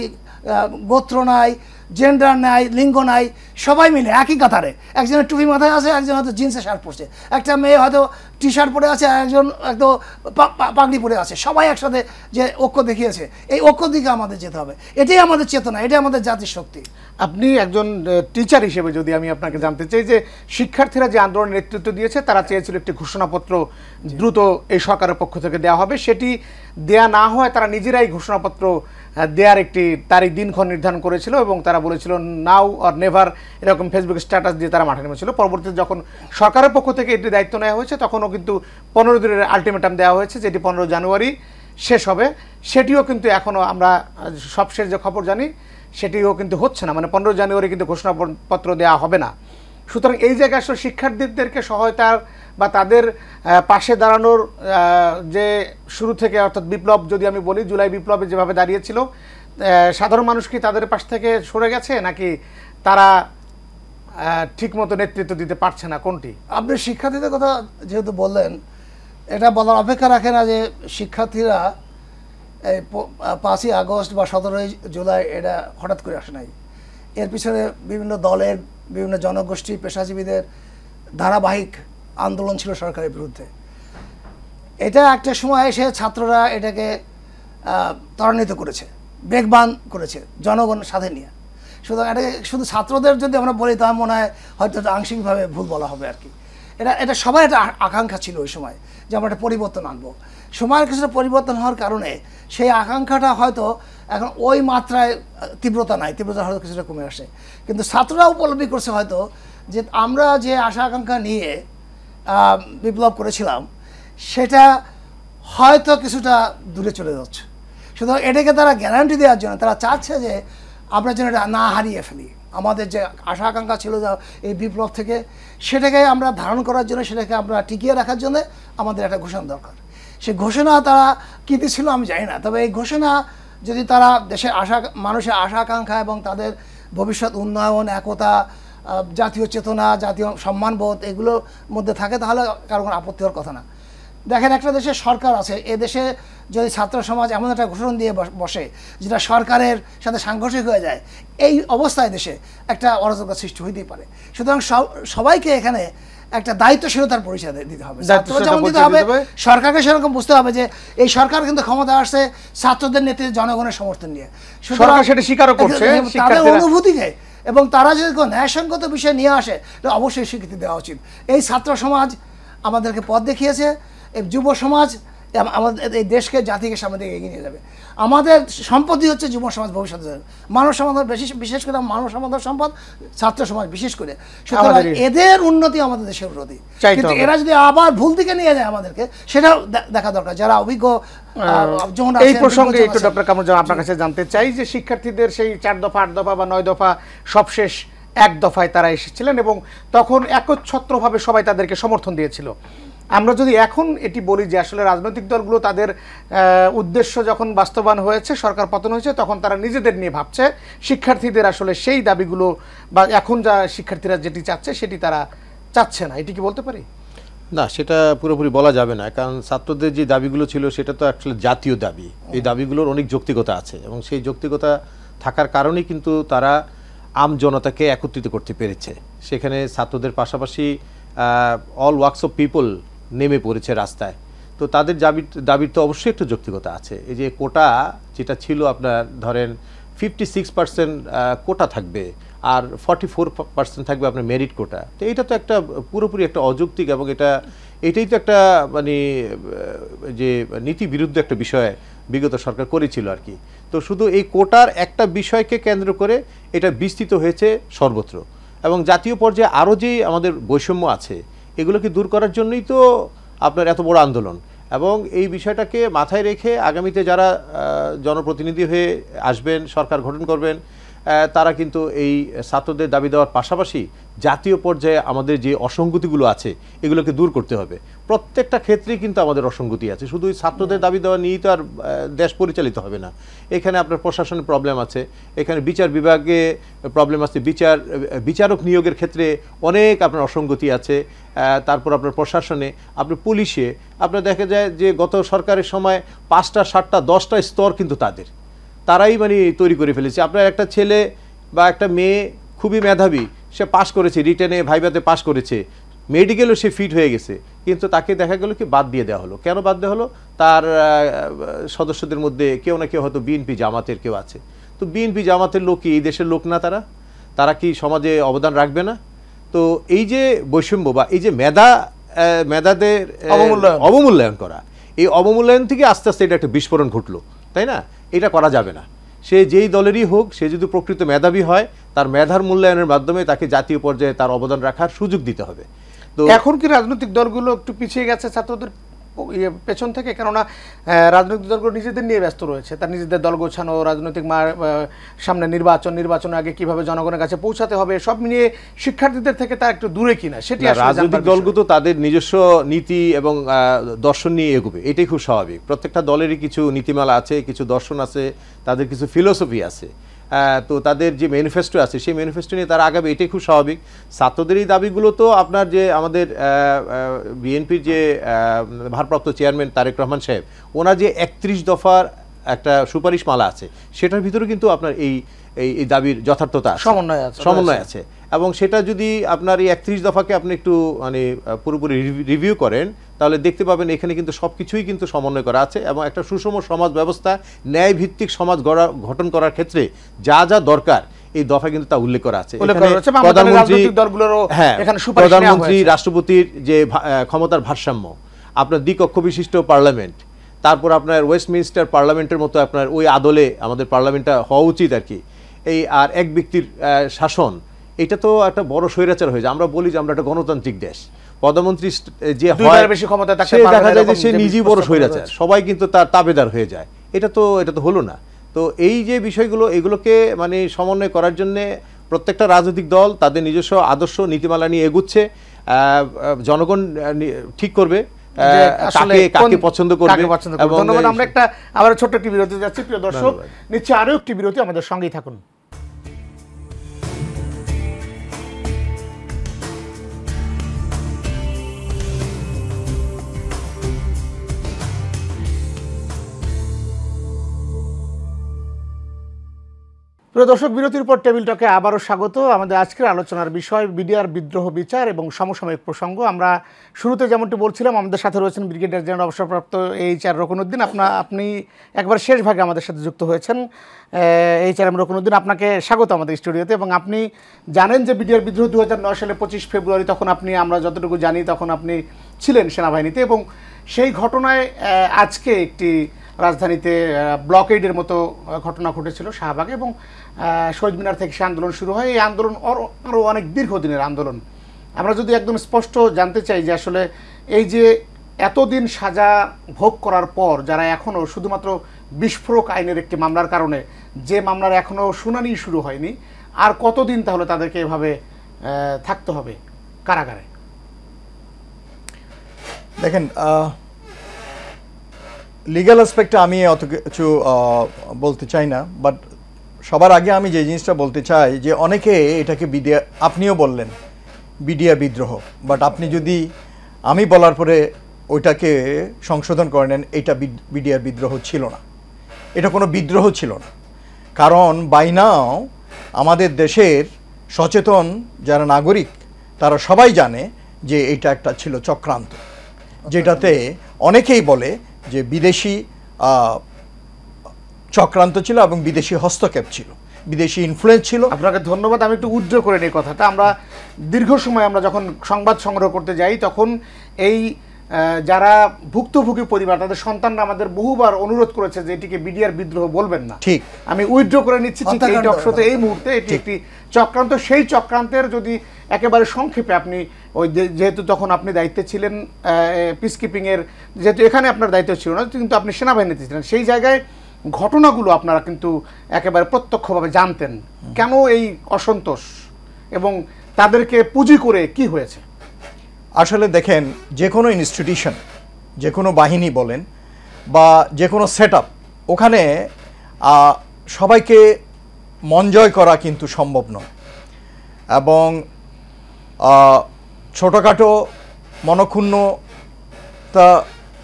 গোত্র নাই, জেন্ডার নাই, লিঙ্গ নাই, সবাই মিলে একই কাতারে। একজনের টুপি মাথায় আছে, একজন হয়তো জিন্সের শার্ট পরছে, একটা মেয়ে হয়তো টি শার্ট পরে আছে, একজন একদম পাগড়ি পরে আছে, সবাই একসাথে যে ঐক্য দেখিয়েছে, এই ঐক্য দিকে আমাদের যেতে হবে। এটাই আমাদের চেতনা, এটাই আমাদের জাতির শক্তি। আপনি একজন টিচার হিসেবে যদি আমি আপনাকে জানতে চাই যে শিক্ষার্থীরা যে আন্দোলনের নেতৃত্ব দিয়েছে, তারা চেয়েছিল একটি ঘোষণাপত্র দ্রুত এই সরকারের পক্ষ থেকে দেওয়া হবে, সেটি দেয়া না হয় তারা নিজেরাই ঘোষণাপত্র দেওয়ার একটি তারিখ দিনক্ষণ নির্ধারণ করেছিল এবং তারা বলেছিল নাও অর নেভার, এরকম ফেসবুক স্ট্যাটাস দিয়ে তারা মাঠে নেমেছিল। পরবর্তীতে যখন সরকারের পক্ষ থেকে এটি দায়িত্ব নেওয়া হয়েছে, তখনও কিন্তু 15 দিনের আলটিমেটাম দেওয়া হয়েছে, যেটি 15 জানুয়ারি শেষ হবে। সেটিও কিন্তু এখনও আমরা সবশেষ যে খবর জানি সেটিও কিন্তু হচ্ছে না, মানে 15 জানুয়ারি কিন্তু ঘোষণাপত্র দেওয়া হবে না। সুতরাং এই জায়গায় আসলে শিক্ষার্থীদেরকে সহায়তার বা তাদের পাশে দাঁড়ানোর যে শুরু থেকে, অর্থাৎ বিপ্লব যদি আমি বলি, জুলাই বিপ্লবে যেভাবে দাঁড়িয়েছিল, সাধারণ মানুষ কি তাদের পাশ থেকে সরে গেছে, নাকি তারা ঠিকমতো নেতৃত্ব দিতে পারছে না, কোনটি? আপনি শিক্ষার্থীদের কথা যেহেতু বললেন, এটা বলার অপেক্ষা রাখে না যে শিক্ষার্থীরা এই 5ই আগস্ট বা 17ই জুলাই এটা হঠাৎ করে আসে নাই। এর পিছনে বিভিন্ন দলের, বিভিন্ন জনগোষ্ঠী, পেশাজীবীদের ধারাবাহিক আন্দোলন ছিল সরকারের বিরুদ্ধে। এটা একটা সময় এসে ছাত্ররা এটাকে ত্বরান্বিত করেছে, বেগবান করেছে জনগণের সাথে নিয়ে। সুতরাং এটাকে শুধু ছাত্রদের যদি আমরা বলি, তা মনে হয় হয়তো আংশিকভাবে ভুল বলা হবে আর কি। এটা সবাই একটা আকাঙ্ক্ষা ছিল ওই সময় যে আমরা একটা পরিবর্তন আনবো। সময়ের কিছুটা পরিবর্তন হওয়ার কারণে সেই আকাঙ্ক্ষাটা হয়তো এখন ওই মাত্রায় তীব্রতা নাই, তীব্রতা হয়তো কিছুটা কমে আসে। কিন্তু ছাত্ররা উপলব্ধি করছে হয়তো যে আমরা যে আশা আকাঙ্ক্ষা নিয়ে বিপ্লব করেছিলাম, সেটা হয়তো কিছুটা দূরে চলে যাচ্ছে। সুতরাং এটাকে তারা গ্যারান্টি দেওয়ার জন্য তারা চাচ্ছে যে আমরা যেন এটা না হারিয়ে ফেলি। আমাদের যে আশা আকাঙ্ক্ষা ছিল এই বিপ্লব থেকে, সেটাকে আমরা ধারণ করার জন্য, সেটাকে আমরা টিকিয়ে রাখার জন্য আমাদের একটা ঘোষণা দরকার। সেই ঘোষণা তারা কী ছিল আমি জানি না, তবে এই ঘোষণা যদি তারা দেশের মানুষের আশা আকাঙ্ক্ষা এবং তাদের ভবিষ্যৎ উন্নয়ন, একতা, জাতীয় চেতনা, জাতীয় সম্মানবোধ এগুলোর মধ্যে থাকে, তাহলে কারো কোনো আপত্তি হওয়ার কথা না। দেখেন, একটা দেশের সরকার আছে, এ দেশে যদি ছাত্র সমাজ এমন একটা ঘোষণা দিয়ে বসে যেটা সরকারের সাথে সাংঘর্ষিক হয়ে যায়, এই অবস্থায় দেশে একটা অরাজকতা সৃষ্টি হইতেই পারে। সুতরাং সবাইকে এখানে একটা দায়িত্বশীলতার পরিচয় দিতে হবে, যেমন দিতে হবে সরকারকে সেরকম বুঝতে হবে যে এই সরকার কিন্তু ক্ষমতা আসছে ছাত্রদের নেতৃত্বে, জনগণের সমর্থন নিয়ে। সরকার সেটা স্বীকারও করছে, তাদের অনুভূতিকে, এবং তারা যদি কোনো ন্যায়সঙ্গত বিষয় নিয়ে আসে অবশ্যই স্বীকৃতি দেওয়া উচিত। এই ছাত্র সমাজ আমাদেরকে পথ দেখিয়েছে, এই যুব সমাজ আমাদের এই দেশকে, জাতিকে সামনে দিকে এগিয়ে নিয়ে যাবে। আমাদের সম্পত্তি হচ্ছে যুব সমাজ, ভবিষ্যতে মানব সমাজ, বিশেষ করে মানব সমাজের সম্পদ ছাত্র সমাজ বিশেষ করে। সুতরাং এদের উন্নতি আমাদের দেশের উন্নতি, কিন্তু এরা যদি আবার ভুল দিকে নিয়ে যায় আমাদেরকে, সেটাও দেখা দরকার। যারা অভিজ্ঞ, এই প্রসঙ্গে একটু ডক্টর কামরুজ্জামান আপনার কাছে জানতে চাই যে শিক্ষার্থীদের সেই 4 দফা, 8 দফা বা 9 দফা সবশেষ 1 দফায় তারা এসেছিলেন এবং তখন একচ্ছত্রভাবে সবাই তাদেরকে সমর্থন দিয়েছিল। আমরা যদি এখন এটি বলি যে আসলে রাজনৈতিক দলগুলো তাদের উদ্দেশ্য যখন বাস্তবায়ন হয়েছে, সরকার পতন হয়েছে, তখন তারা নিজেদের নিয়ে ভাবছে, শিক্ষার্থীদের আসলে সেই দাবিগুলো বা এখন যা শিক্ষার্থীরা যেটি চাচ্ছে সেটি তারা চাচ্ছে না, এটি কি বলতে পারি? না, সেটা পুরোপুরি বলা যাবে না, কারণ ছাত্রদের যে দাবিগুলো ছিল সেটা তো আসলে জাতীয় দাবি। এই দাবিগুলোর অনেক যৌক্তিকতা আছে এবং সেই যৌক্তিকতা থাকার কারণেই কিন্তু তারা আম জনতাকে একত্রিত করতে পেরেছে। সেখানে ছাত্রদের পাশাপাশি অল ওয়ার্কস অফ পিপল নেমে পড়েছে রাস্তায়। তো তাদের দাবির তো অবশ্যই একটু যৌক্তিকতা আছে। এই যে কোটা যেটা ছিল আপনার ধরেন 56% কোটা থাকবে আর 44% থাকবে আপনার মেরিট কোটা, তো এটা তো একটা পুরোপুরি একটা অযৌক্তিক এবং এটাই তো একটা মানে যে নীতি বিরুদ্ধ একটা বিষয় বিগত সরকার করেছিল আর কি। তো শুধু এই কোটার একটা বিষয়কে কেন্দ্র করে এটা বিস্তৃত হয়েছে সর্বত্র এবং জাতীয় পর্যায়ে আরও যে আমাদের বৈষম্য আছে এগুলোকে দূর করার জন্যই তো আপনার এত বড় আন্দোলন। এবং এই বিষয়টাকে মাথায় রেখে আগামীতে যারা জনপ্রতিনিধি হয়ে আসবেন, সরকার গঠন করবেন, তারা কিন্তু এই ছাত্রদের দাবি দেওয়ার পাশাপাশি জাতীয় পর্যায়ে আমাদের যে অসঙ্গতিগুলো আছে এগুলোকে দূর করতে হবে। প্রত্যেকটা ক্ষেত্রেই কিন্তু আমাদের অসঙ্গতি আছে, শুধু ছাত্রদের দাবি দেওয়া নিয়েই তো আর দেশ পরিচালিত হবে না। এখানে আপনার প্রশাসনের প্রবলেম আছে, এখানে বিচার বিভাগে প্রবলেম আছে, বিচারক নিয়োগের ক্ষেত্রে অনেক আপনার অসঙ্গতি আছে। তারপর আপনার প্রশাসনে, আপনার পুলিশে আপনার দেখা যায় যে গত সরকারের সময় 5টা 7টা 10টা স্তর কিন্তু তারাই মানে তৈরি করে ফেলেছে। আপনার একটা ছেলে বা একটা মেয়ে খুবই মেধাবী, সে পাশ করেছে, রিটেনে ভাইভাতে পাশ করেছে, মেডিকেলও সে ফিট হয়ে গেছে, কিন্তু তাকে দেখা গেল কি বাদ দিয়ে দেওয়া হলো। কেন বাদ দেওয়া হলো? তার সদস্যদের মধ্যে কেউ না কেউ হয়তো বিএনপি জামাতের কেউ আছে। তো বিএনপি জামাতের লোক কি এই দেশের লোক না? তারা কি সমাজে অবদান রাখবে না? তো এই যে বৈষম্য বা এই যে মেধাদের অবমূল্যায়ন করা, এই অবমূল্যায়ন থেকে আস্তে আস্তে এটা একটা বিস্ফোরণ ঘটলো, তাই না? এটা করা যাবে না। সে যেই দলেরই হোক, সে যদি প্রকৃত মেধাবী হয়, তার মেধার মূল্যায়নের মাধ্যমে তাকে জাতীয় পর্যায়ে তার অবদান রাখার সুযোগ দিতে হবে। তো এখন কি রাজনৈতিক দলগুলো একটু পিছিয়ে গেছে ছাত্রদের পেছন থেকে? কেননা রাজনৈতিক দলগুলো নিজেদের নিয়ে ব্যস্ত রয়েছে, তার নিজেদের দল গোছানো, রাজনৈতিক সামনে নির্বাচনের আগে কিভাবে জনগণের কাছে পৌঁছাতে হবে, সব নিয়ে শিক্ষার্থীদের থেকে তার একটু দূরে কিনা সেটি রাজনৈতিক দলগুলো তাদের নিজস্ব নীতি এবং দর্শন নিয়ে এগোবে, এটাই খুব স্বাভাবিক। প্রত্যেকটা দলেরই কিছু নীতিমালা আছে, কিছু দর্শন আছে, তাদের কিছু ফিলোসফি আছে। তো তাদের যে ম্যানিফেস্টো আছে সেই ম্যানিফেস্টো নিয়ে তারা আগাবে, এটাই খুব স্বাভাবিক। ছাত্রদের এই দাবিগুলো তো আপনার যে আমাদের বিএনপির যে ভারপ্রাপ্ত চেয়ারম্যান তারেক রহমান সাহেব, ওনার যে 31 দফার একটা সুপারিশ মালা আছে, সেটার ভিতরে কিন্তু আপনার এই দাবির যথার্থতা সমন্বয় আছে। এবং সেটা যদি আপনার এই 31 দফাকে আপনি একটু মানে পুরোপুরি রিভিউ করেন, তাহলে দেখতে পাবেন এখানে কিন্তু সব কিছুই কিন্তু সমন্বয় করা আছে এবং একটা সুষম সমাজ ব্যবস্থা, ন্যায়ভিত্তিক সমাজ গঠন করার ক্ষেত্রে যা যা দরকার এই দফা কিন্তু তা উল্লেখ করা আছে। প্রধানমন্ত্রী, রাষ্ট্রপতির যে ক্ষমতার ভারসাম্য, আপনার দ্বিকক্ষ বিশিষ্ট পার্লামেন্ট, তারপর আপনার ওয়েস্টমিনস্টার পার্লামেন্টের মতো আপনার ওই আদলে আমাদের পার্লামেন্টটা হওয়া উচিত আর কি। এই আর এক ব্যক্তির শাসন, এটা তো একটা বড় স্বৈরাচার হয়ে যায়। আমরা বলি যে আমরা একটা গণতান্ত্রিক দেশ, প্রধানমন্ত্রী যে হয় সে দেখা যায় যে সে নিজেই বড় স্বৈরাচার, সবাই কিন্তু তার তাবেদার হয়ে যায়। এটা তো হলো না। তো এই যে বিষয়গুলো, এগুলোকে মানে সমন্বয় করার জন্য প্রত্যেকটা রাজনৈতিক দল তাদের নিজস্ব আদর্শ নীতিমালা নিয়ে এগুচ্ছে। জনগণ ঠিক করবে কাকে পছন্দ করবে। ধন্যবাদ। আমরা একটা আবার ছোট্ট একটি বিরতি যাচ্ছি। প্রিয় দর্শক, নিচ্ছে আরো একটি বিরতি, আমাদের সঙ্গেই থাকুন। প্রিয় দর্শক, বিরতির পর টেবিল টকে আবারও স্বাগত। আমাদের আজকের আলোচনার বিষয় বিডিআর বিদ্রোহ বিচার এবং সমসাময়িক প্রসঙ্গ। আমরা শুরুতে যেমনটি বলছিলাম, আমাদের সাথে রয়েছেন ব্রিগেডিয়ার জেনারেল অবসরপ্রাপ্ত এইচ.আর. রকনউদ্দিন। আপনি একবার শেষ ভাগে আমাদের সাথে যুক্ত হয়েছেন। এইচ.আর. রকনউদ্দিন, আপনাকে স্বাগত আমাদের স্টুডিওতে। এবং আপনি জানেন যে বিডিআর বিদ্রোহ 2009 সালে 25 ফেব্রুয়ারি, তখন আমরা যতটুকু জানি তখন আপনি ছিলেন সেনাবাহিনীতে, এবং সেই ঘটনায় আজকে একটি রাজধানীতে ব্লকেডের মতো ঘটনা ঘটেছিল শাহবাগে, এবং শহীদ মিনার থেকে সে আন্দোলন শুরু হয়। এই আন্দোলন আরও অনেক দীর্ঘদিনের আন্দোলন। আমরা যদি একদম স্পষ্ট জানতে চাই যে আসলে এই যে এতদিন সাজা ভোগ করার পর যারা এখনও শুধুমাত্র বিস্ফোরক আইনের একটি মামলার কারণে, যে মামলার এখনও শুনানি শুরু হয়নি, আর কতদিন তাহলে তাদেরকে এভাবে থাকতে হবে কারাগারে? দেখেন, লিগ্যাল অ্যাসপেক্টে আমি অত কিছু বলতে চাই না, বাট সবার আগে আমি যে জিনিসটা বলতে চাই যে অনেকে এটাকে আপনিও বললেন বিডিআর বিদ্রোহ, বাট আপনি যদি আমি বলার পরে ওইটাকে সংশোধন করে নেন, এটা বিডিআর বিদ্রোহ ছিল না, এটা কোনো বিদ্রোহ ছিল না। কারণ বাই নাও আমাদের দেশের সচেতন যারা নাগরিক তারা সবাই জানে যে এটা একটা ছিল চক্রান্ত, যেটাতে অনেকেই বলে যে বিদেশি চক্রান্ত ছিল এবং বিদেশি হস্তক্ষেপ ছিল, বিদেশি ইনফ্লুয়েন্স ছিল। আপনাকে ধন্যবাদ। আমি একটু উজ্জ্বল করে নিই কথাটা। আমরা দীর্ঘ সময় আমরা যখন সংবাদ সংগ্রহ করতে যাই তখন এই যারা ভুক্তভোগী পরিবার তাদের সন্তানরা আমাদের বহুবার অনুরোধ করেছে যে এটিকে বিডিআর বিদ্রোহ বলবেন না। ঠিক, আমি উইথড্র করে নিচ্ছি ঠিক এই টকশোতে এই মুহূর্তে এটি একটি চক্রান্ত। সেই চক্রান্তের যদি একেবারে সংক্ষেপে আপনি ওই যেহেতু তখন আপনি দায়িত্বে ছিলেন পিস কিপিংয়ের, যেহেতু এখানে আপনার দায়িত্ব ছিল না কিন্তু আপনি সেনাবাহিনীতে ছিলেন, সেই জায়গায় ঘটনাগুলো আপনারা কিন্তু একেবারে প্রত্যক্ষভাবে জানতেন, কেন এই অসন্তোষ এবং তাদেরকে পুঁজি করে কি হয়েছে? আসলে দেখেন, যে কোনো ইনস্টিটিউশন, যে কোনো বাহিনী বলেন বা যে কোনো সেট আপ, ওখানে সবাইকে মন জয় করা কিন্তু সম্ভব নয় এবং ছোটোখাটো মনক্ষুণ্ণতা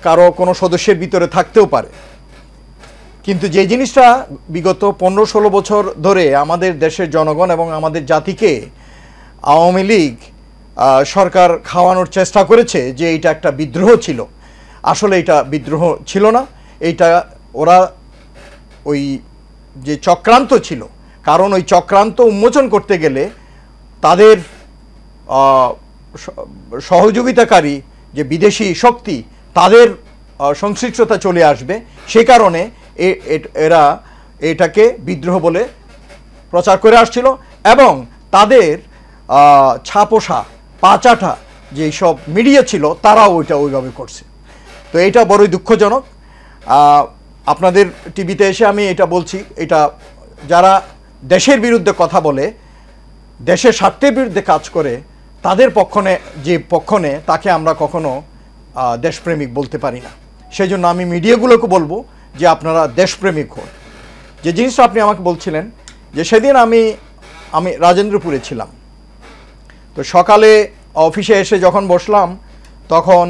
কারো কোনো সদস্যের ভিতরে থাকতেও পারে। কিন্তু যে জিনিসটা বিগত 15-16 বছর ধরে আমাদের দেশের জনগণ এবং আমাদের জাতিকে আওয়ামী লীগ সরকার খাওয়ানোর চেষ্টা করেছে যে এটা একটা বিদ্রোহ ছিল, আসলে এটা বিদ্রোহ ছিল না, এইটা ওরা ওই যে চক্রান্ত ছিল। কারণ ওই চক্রান্ত উন্মোচন করতে গেলে তাদের সহযোগিতাকারী যে বিদেশি শক্তি তাদের সংশ্লিষ্টতা চলে আসবে, সে কারণে এরা এটাকে বিদ্রোহ বলে প্রচার করে আসছিল এবং তাদের ছাপোষা পাচাটা যেই সব মিডিয়া ছিল তারাও ওইটা ওইভাবে করছে। তো এটা বড়ই দুঃখজনক। আপনাদের টিভিতে এসে আমি এটা বলছি, এটা যারা দেশের বিরুদ্ধে কথা বলে, দেশের স্বার্থের বিরুদ্ধে কাজ করে, তাদের যে পক্ষ নেয় তাকে আমরা কখনো দেশপ্রেমিক বলতে পারি না। সেই জন্য আমি মিডিয়াগুলোকে বলবো যে আপনারা দেশপ্রেমিক হন। যে জিনিসটা আপনি আমাকে বলছিলেন যে সেদিন আমি রাজেন্দ্রপুরে ছিলাম, তো সকালে অফিসে এসে যখন বসলাম তখন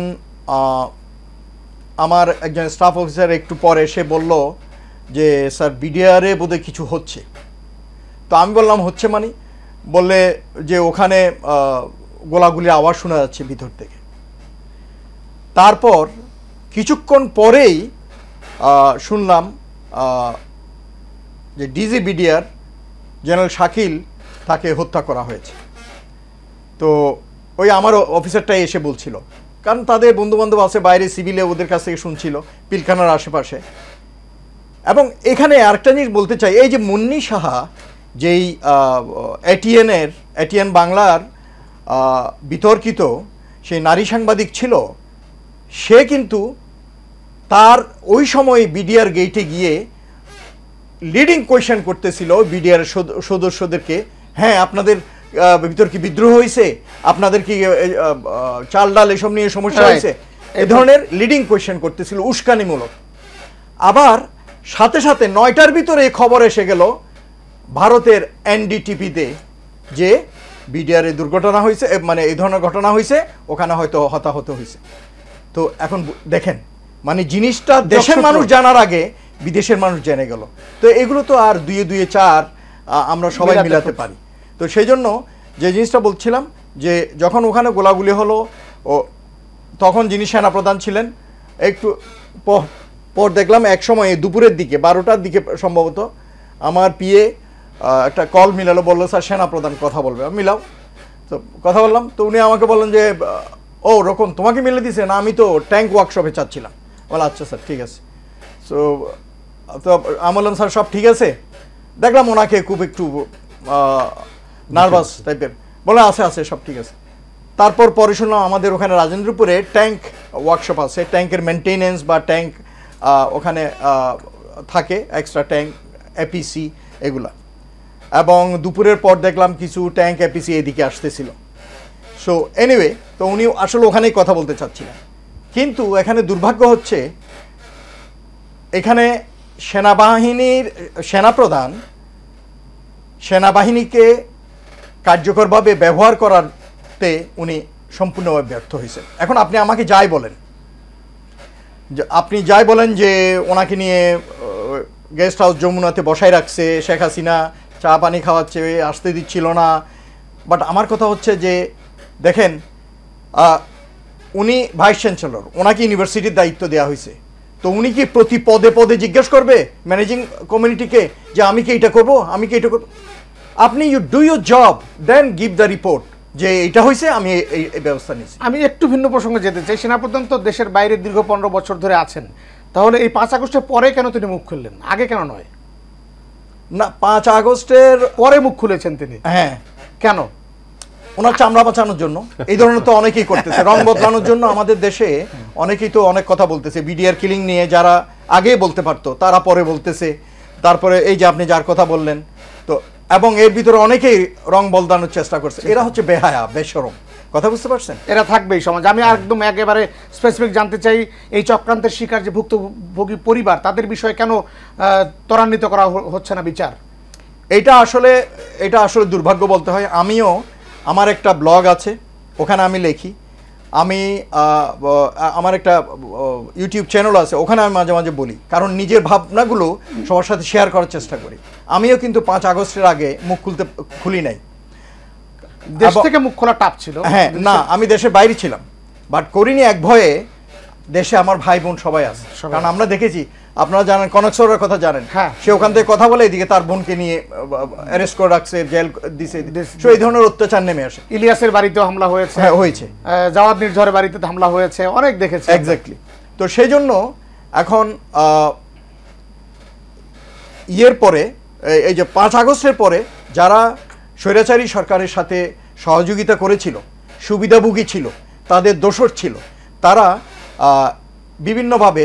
আমার একজন স্টাফ অফিসার একটু পরে এসে বলল যে স্যার বিডিআরে বোধহয় কিছু হচ্ছে। তো আমি বললাম হচ্ছে মানে? বললে যে ওখানে গোলাগুলির আওয়াজ শোনা যাচ্ছে ভিতর থেকে। তারপর কিছুক্ষণ পরেই শুনলাম যে ডিজি বিডিআর জেনারেল শাকিল তাকে হত্যা করা হয়েছে। তো ওই আমার অফিসারটাই এসে বলছিল, কারণ তাদের বন্ধুবান্ধব আছে বাইরে, সিভিলে ওদের কাছ থেকে শুনছিল পিলখানার আশেপাশে। এবং এখানে আরেকটা জিনিস বলতে চাই, এই যে মুন্নি সাহা যেই এটিএন বাংলার বিতর্কিত সেই নারী সাংবাদিক ছিল, সে কিন্তু তার ওই সময় বিডিআর গেটে গিয়ে লিডিং কোয়েশ্চেন করতেছিল বিডিআর সদস্যদেরকে, হ্যাঁ আপনাদের ভিতর কি বিদ্রোহ হয়েছে, আপনাদের কি চাল ডাল এসব নিয়ে সমস্যা হয়েছে, এই ধরনের লিডিং কোয়েশ্চেন করতেছিল উস্কানিমূলক। আবার সাথে সাথে 9টার ভিতরে এই খবর এসে গেল ভারতের এনডিটিভিতে যে বিডিআর দুর্ঘটনা হয়েছে, মানে এই ধরনের ঘটনা হয়েছে, ওখানে হয়তো হতাহত হয়েছে। তো এখন দেখেন, মানে জিনিসটা দেশের মানুষ জানার আগে বিদেশের মানুষ জেনে গেল। তো এগুলো তো আর 2-2 4 আমরা সবাই মিলাতে পারি। তো সেই জন্য যে জিনিসটা বলছিলাম যে যখন ওখানে গোলাগুলি হলো, তখন যিনি সেনাপ্রধান ছিলেন, একটু পর দেখলাম এক সময় দুপুরের দিকে 12টার দিকে সম্ভবত আমার পিএ একটা কল মিলালো, বললো স্যার সেনাপ্রধান কথা বলবে। আমি মিলাও, তো কথা বললাম। তো উনি আমাকে বললেন যে ও রকম তোমাকে মিলে দিছে না, আমি তো ট্যাঙ্ক ওয়ার্কশপে চাচ্ছিলাম। বলে আচ্ছা স্যার ঠিক আছে। তো আমি বললাম স্যার সব ঠিক আছে? দেখলাম ওনাকে খুব একটু নার্ভাস টাইপের, বলে আছে সব ঠিক আছে। তারপর পরে শুনলাম আমাদের ওখানে রাজেন্দ্রপুরে ট্যাঙ্ক ওয়ার্কশপ আছে, ট্যাঙ্কের মেনটেনেন্স বা ট্যাঙ্ক ওখানে থাকে, এক্সট্রা ট্যাঙ্ক এপিসি এগুলা। এবং দুপুরের পর দেখলাম কিছু ট্যাঙ্ক এপিসি এদিকে আসতেছিল। সো এনিওয়ে, তো উনি আসলে ওখানেই কথা বলতে চাচ্ছিলেন। কিন্তু এখানে দুর্ভাগ্য হচ্ছে, এখানে সেনাবাহিনীর সেনাপ্রধান সেনাবাহিনীকে কার্যকরভাবে ব্যবহার করাতে উনি সম্পূর্ণভাবে ব্যর্থ হয়েছে। এখন আপনি আমাকে যাই বলেন, যে ওনাকে নিয়ে গেস্ট হাউস যমুনাতে বসায় রাখছে, শেখ হাসিনা চা পানি খাওয়াচ্ছে, আসতে দিচ্ছিল না, বাট আমার কথা হচ্ছে যে দেখেন উনি ভাইস চ্যান্সেলর, ওনাকে ইউনিভার্সিটির দায়িত্ব দেওয়া হয়েছে, তো উনি কি প্রতি পদে পদে জিজ্ঞেস করবে ম্যানেজিং কমিউনিটিকে যে আমি কি এটা করবো, আমি কি এটা করবো? আপনি you do your job, then give the report যে এটা হয়েছে, আমি এই ব্যবস্থা নিয়েছি। আমি একটু ভিন্ন প্রসঙ্গে যেতে চাই। সেনাপ্রধান তো দেশের বাইরে দীর্ঘ 15 বছর ধরে আছেন, তাহলে এই 5 আগস্টের পরে কেন তিনি মুখ খুললেন, আগে কেন নয়? না, 5 আগস্টের পরে মুখ খুলেছেন তিনি, হ্যাঁ কেন? ওনার চামড়া বাঁচানোর জন্য। এই ধরনের তো অনেকেই করতেছে, রং বদলানোর জন্য আমাদের দেশে অনেকেই তো অনেক কথা বলতেছে। বিডিআর কিলিং নিয়ে যারা আগে বলতে পারতো তারা পরে বলতেছে। তারপরে এই যে আপনি যার কথা বললেন, তো এবং এর ভিতরে অনেকেই রং বদলানোর চেষ্টা করছে। এরা হচ্ছে বেহায়া, বেশরম, কথা বুঝতে পারছেন? এরা থাকবেই সমাজ। আমি একদম একেবারে স্পেসিফিক জানতে চাই, এই চক্রান্তের শিকার যে ভুক্তভোগী পরিবার, তাদের বিষয়ে কেন ত্বরান্বিত করা হচ্ছে না বিচার? এটা আসলে দুর্ভাগ্য বলতে হয়। আমিও, আমার একটা ব্লগ আছে, ওখানে আমি লিখি। আমি আমার একটা ইউটিউব চ্যানেল আছে, ওখানে আমি মাঝে মাঝে বলি, কারণ নিজের ভাবনাগুলো সবার সাথে শেয়ার করার চেষ্টা করি। আমিও কিন্তু 5 আগস্টের আগে মুখ খুলি নাই। দেশ থেকে মুখ খোলা টাপ ছিল। হ্যাঁ, না, আমি দেশের বাইরে ছিলাম, বাট করিনি এক ভয়ে। দেশে আমার ভাই বোন সবাই আছে, কারণ আমরা দেখেছি, আপনারা জানেন কনকসরের কথা জানেন, হ্যাঁ, সে ওখান থেকে কথা বলে এদিকে তার বোনকে নিয়ে অ্যারেস্ট করে রাখছে, জেল দিছে, এই ধরনের অত্যাচার নেমে আসে। ইলিয়াসের বাড়িতেও হামলা হয়েছে, হ্যাঁ হয়েছে, জাওয়াদ নির্ঝরের বাড়িতে হামলা হয়েছে, অনেক দেখেছি। এক্স্যাক্টলি। তো সেই জন্য এখন ইয়ের পরে, এই যে 5 আগস্টের পরে যারা স্বৈরাচারী সরকারের সাথে সহযোগিতা করেছিল, সুবিধাভোগী ছিল, তাদের দোসর ছিল, তারা বিভিন্নভাবে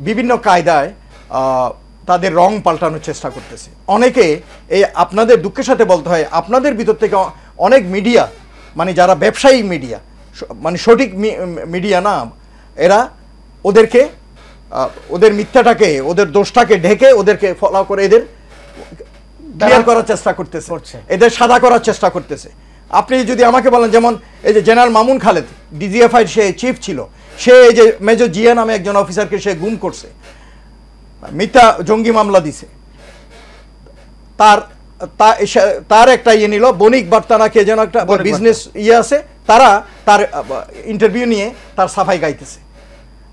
বিভিন্ন কায়দায় তাদের রং পাল্টানোর চেষ্টা করতেছে। অনেকে, এই আপনাদের দুঃখের সাথে বলতে হয়, আপনাদের ভিতর থেকে অনেক মিডিয়া, মানে যারা ব্যবসায়িক মিডিয়া, মানে সঠিক মিডিয়া না, এরা ওদেরকে, ওদের মিথ্যাটাকে, ওদের দোষটাকে ঢেকে ওদেরকে ফলো করে এদের ক্লিয়ার করার চেষ্টা করতেছে, এদের সাদা করার চেষ্টা করতেছে। আপনি যদি আমাকে বলেন, যেমন এই যে জেনারেল মামুন খালেদ, ডিজিএফআই সে চিফ ছিল, সে এই যে মেজর জিয়া নামে একজন অফিসারকে সে গুম করছে, মিথ্যা জঙ্গি মামলা দিছে, তার একটা ইয়ে নিল, বণিক বার্তানা কে যেন একটা বিজনেস ইয়ে আছে, তারা তার ইন্টারভিউ নিয়ে তার সাফাই গাইতেছে।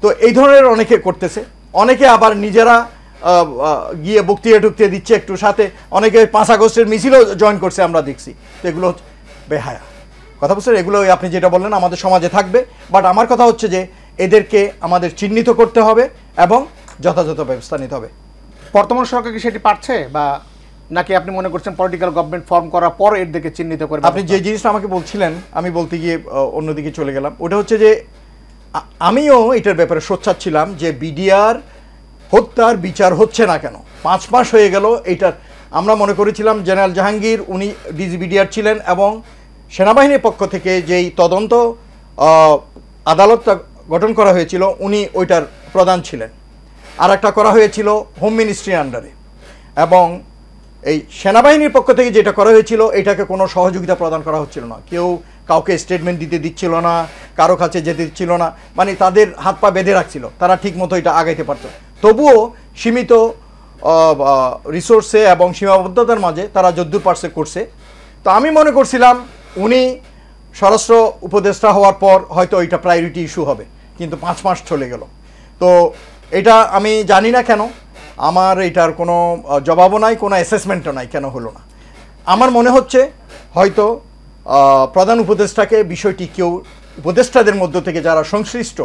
তো এই ধরনের অনেকে করতেছে। অনেকে আবার নিজেরা গিয়ে বক্তৃতা দিচ্ছে একটু, সাথে অনেকে 5 আগস্টের মিছিলও জয়েন করছে, আমরা দেখছি। তো এগুলো হচ্ছে বেহায়া, কথা বলছেন, এগুলো আপনি যেটা বললেন আমাদের সমাজে থাকবে। বাট আমার কথা হচ্ছে যে এদেরকে আমাদের চিহ্নিত করতে হবে এবং যথাযথ ব্যবস্থা নিতে হবে। বর্তমান সরকার কি সেটি পারছে, বা নাকি আপনি মনে করছেন পলিটিক্যাল গভর্নমেন্ট ফর্ম করার পর এর দিকে চিহ্নিত করে? আপনি যে জিনিসটা আমাকে বলছিলেন, আমি বলতে গিয়ে অন্যদিকে চলে গেলাম। ওটা হচ্ছে যে আমিও এটার ব্যাপারে সোচ্চার ছিলাম যে বিডিআর হত্যার বিচার হচ্ছে না কেন। 5 মাস হয়ে গেল এইটার। আমরা মনে করেছিলাম জেনারেল জাহাঙ্গীর, উনি ডিজিবিডিআর ছিলেন, এবং সেনাবাহিনীর পক্ষ থেকে যেই তদন্ত আদালতটা গঠন করা হয়েছিল, উনি ওইটার প্রধান ছিলেন। আর একটা করা হয়েছিল হোম মিনিস্ট্রির আন্ডারে, এবং এই সেনাবাহিনীর পক্ষ থেকে যেটা করা হয়েছিল, এটাকে কোনো সহযোগিতা প্রদান করা হচ্ছিল না। কেউ কাউকে স্টেটমেন্ট দিতে দিচ্ছিল না, কারো কাছে যেতে দিচ্ছিল না, মানে তাদের হাত পা বেঁধে রাখছিল, তারা ঠিক মতো এটা আগাইতে পারত। তবুও সীমিত রিসোর্সে এবং সীমাবদ্ধতার মাঝে তারা যদ্দূর পারছে করছে। তো আমি মনে করছিলাম উনি স্বরাষ্ট্র উপদেষ্টা হওয়ার পর হয়তো এটা প্রায়োরিটি ইস্যু হবে, কিন্তু 5 মাস চলে গেল। তো এটা আমি জানি না কেন, আমার এটার কোনো জবাবও নাই, কোনো অ্যাসেসমেন্টও নাই কেন হলো না। আমার মনে হচ্ছে হয়তো প্রধান উপদেষ্টাকে বিষয়টি কেউ, উপদেষ্টাদের মধ্য থেকে যারা সংশ্লিষ্ট,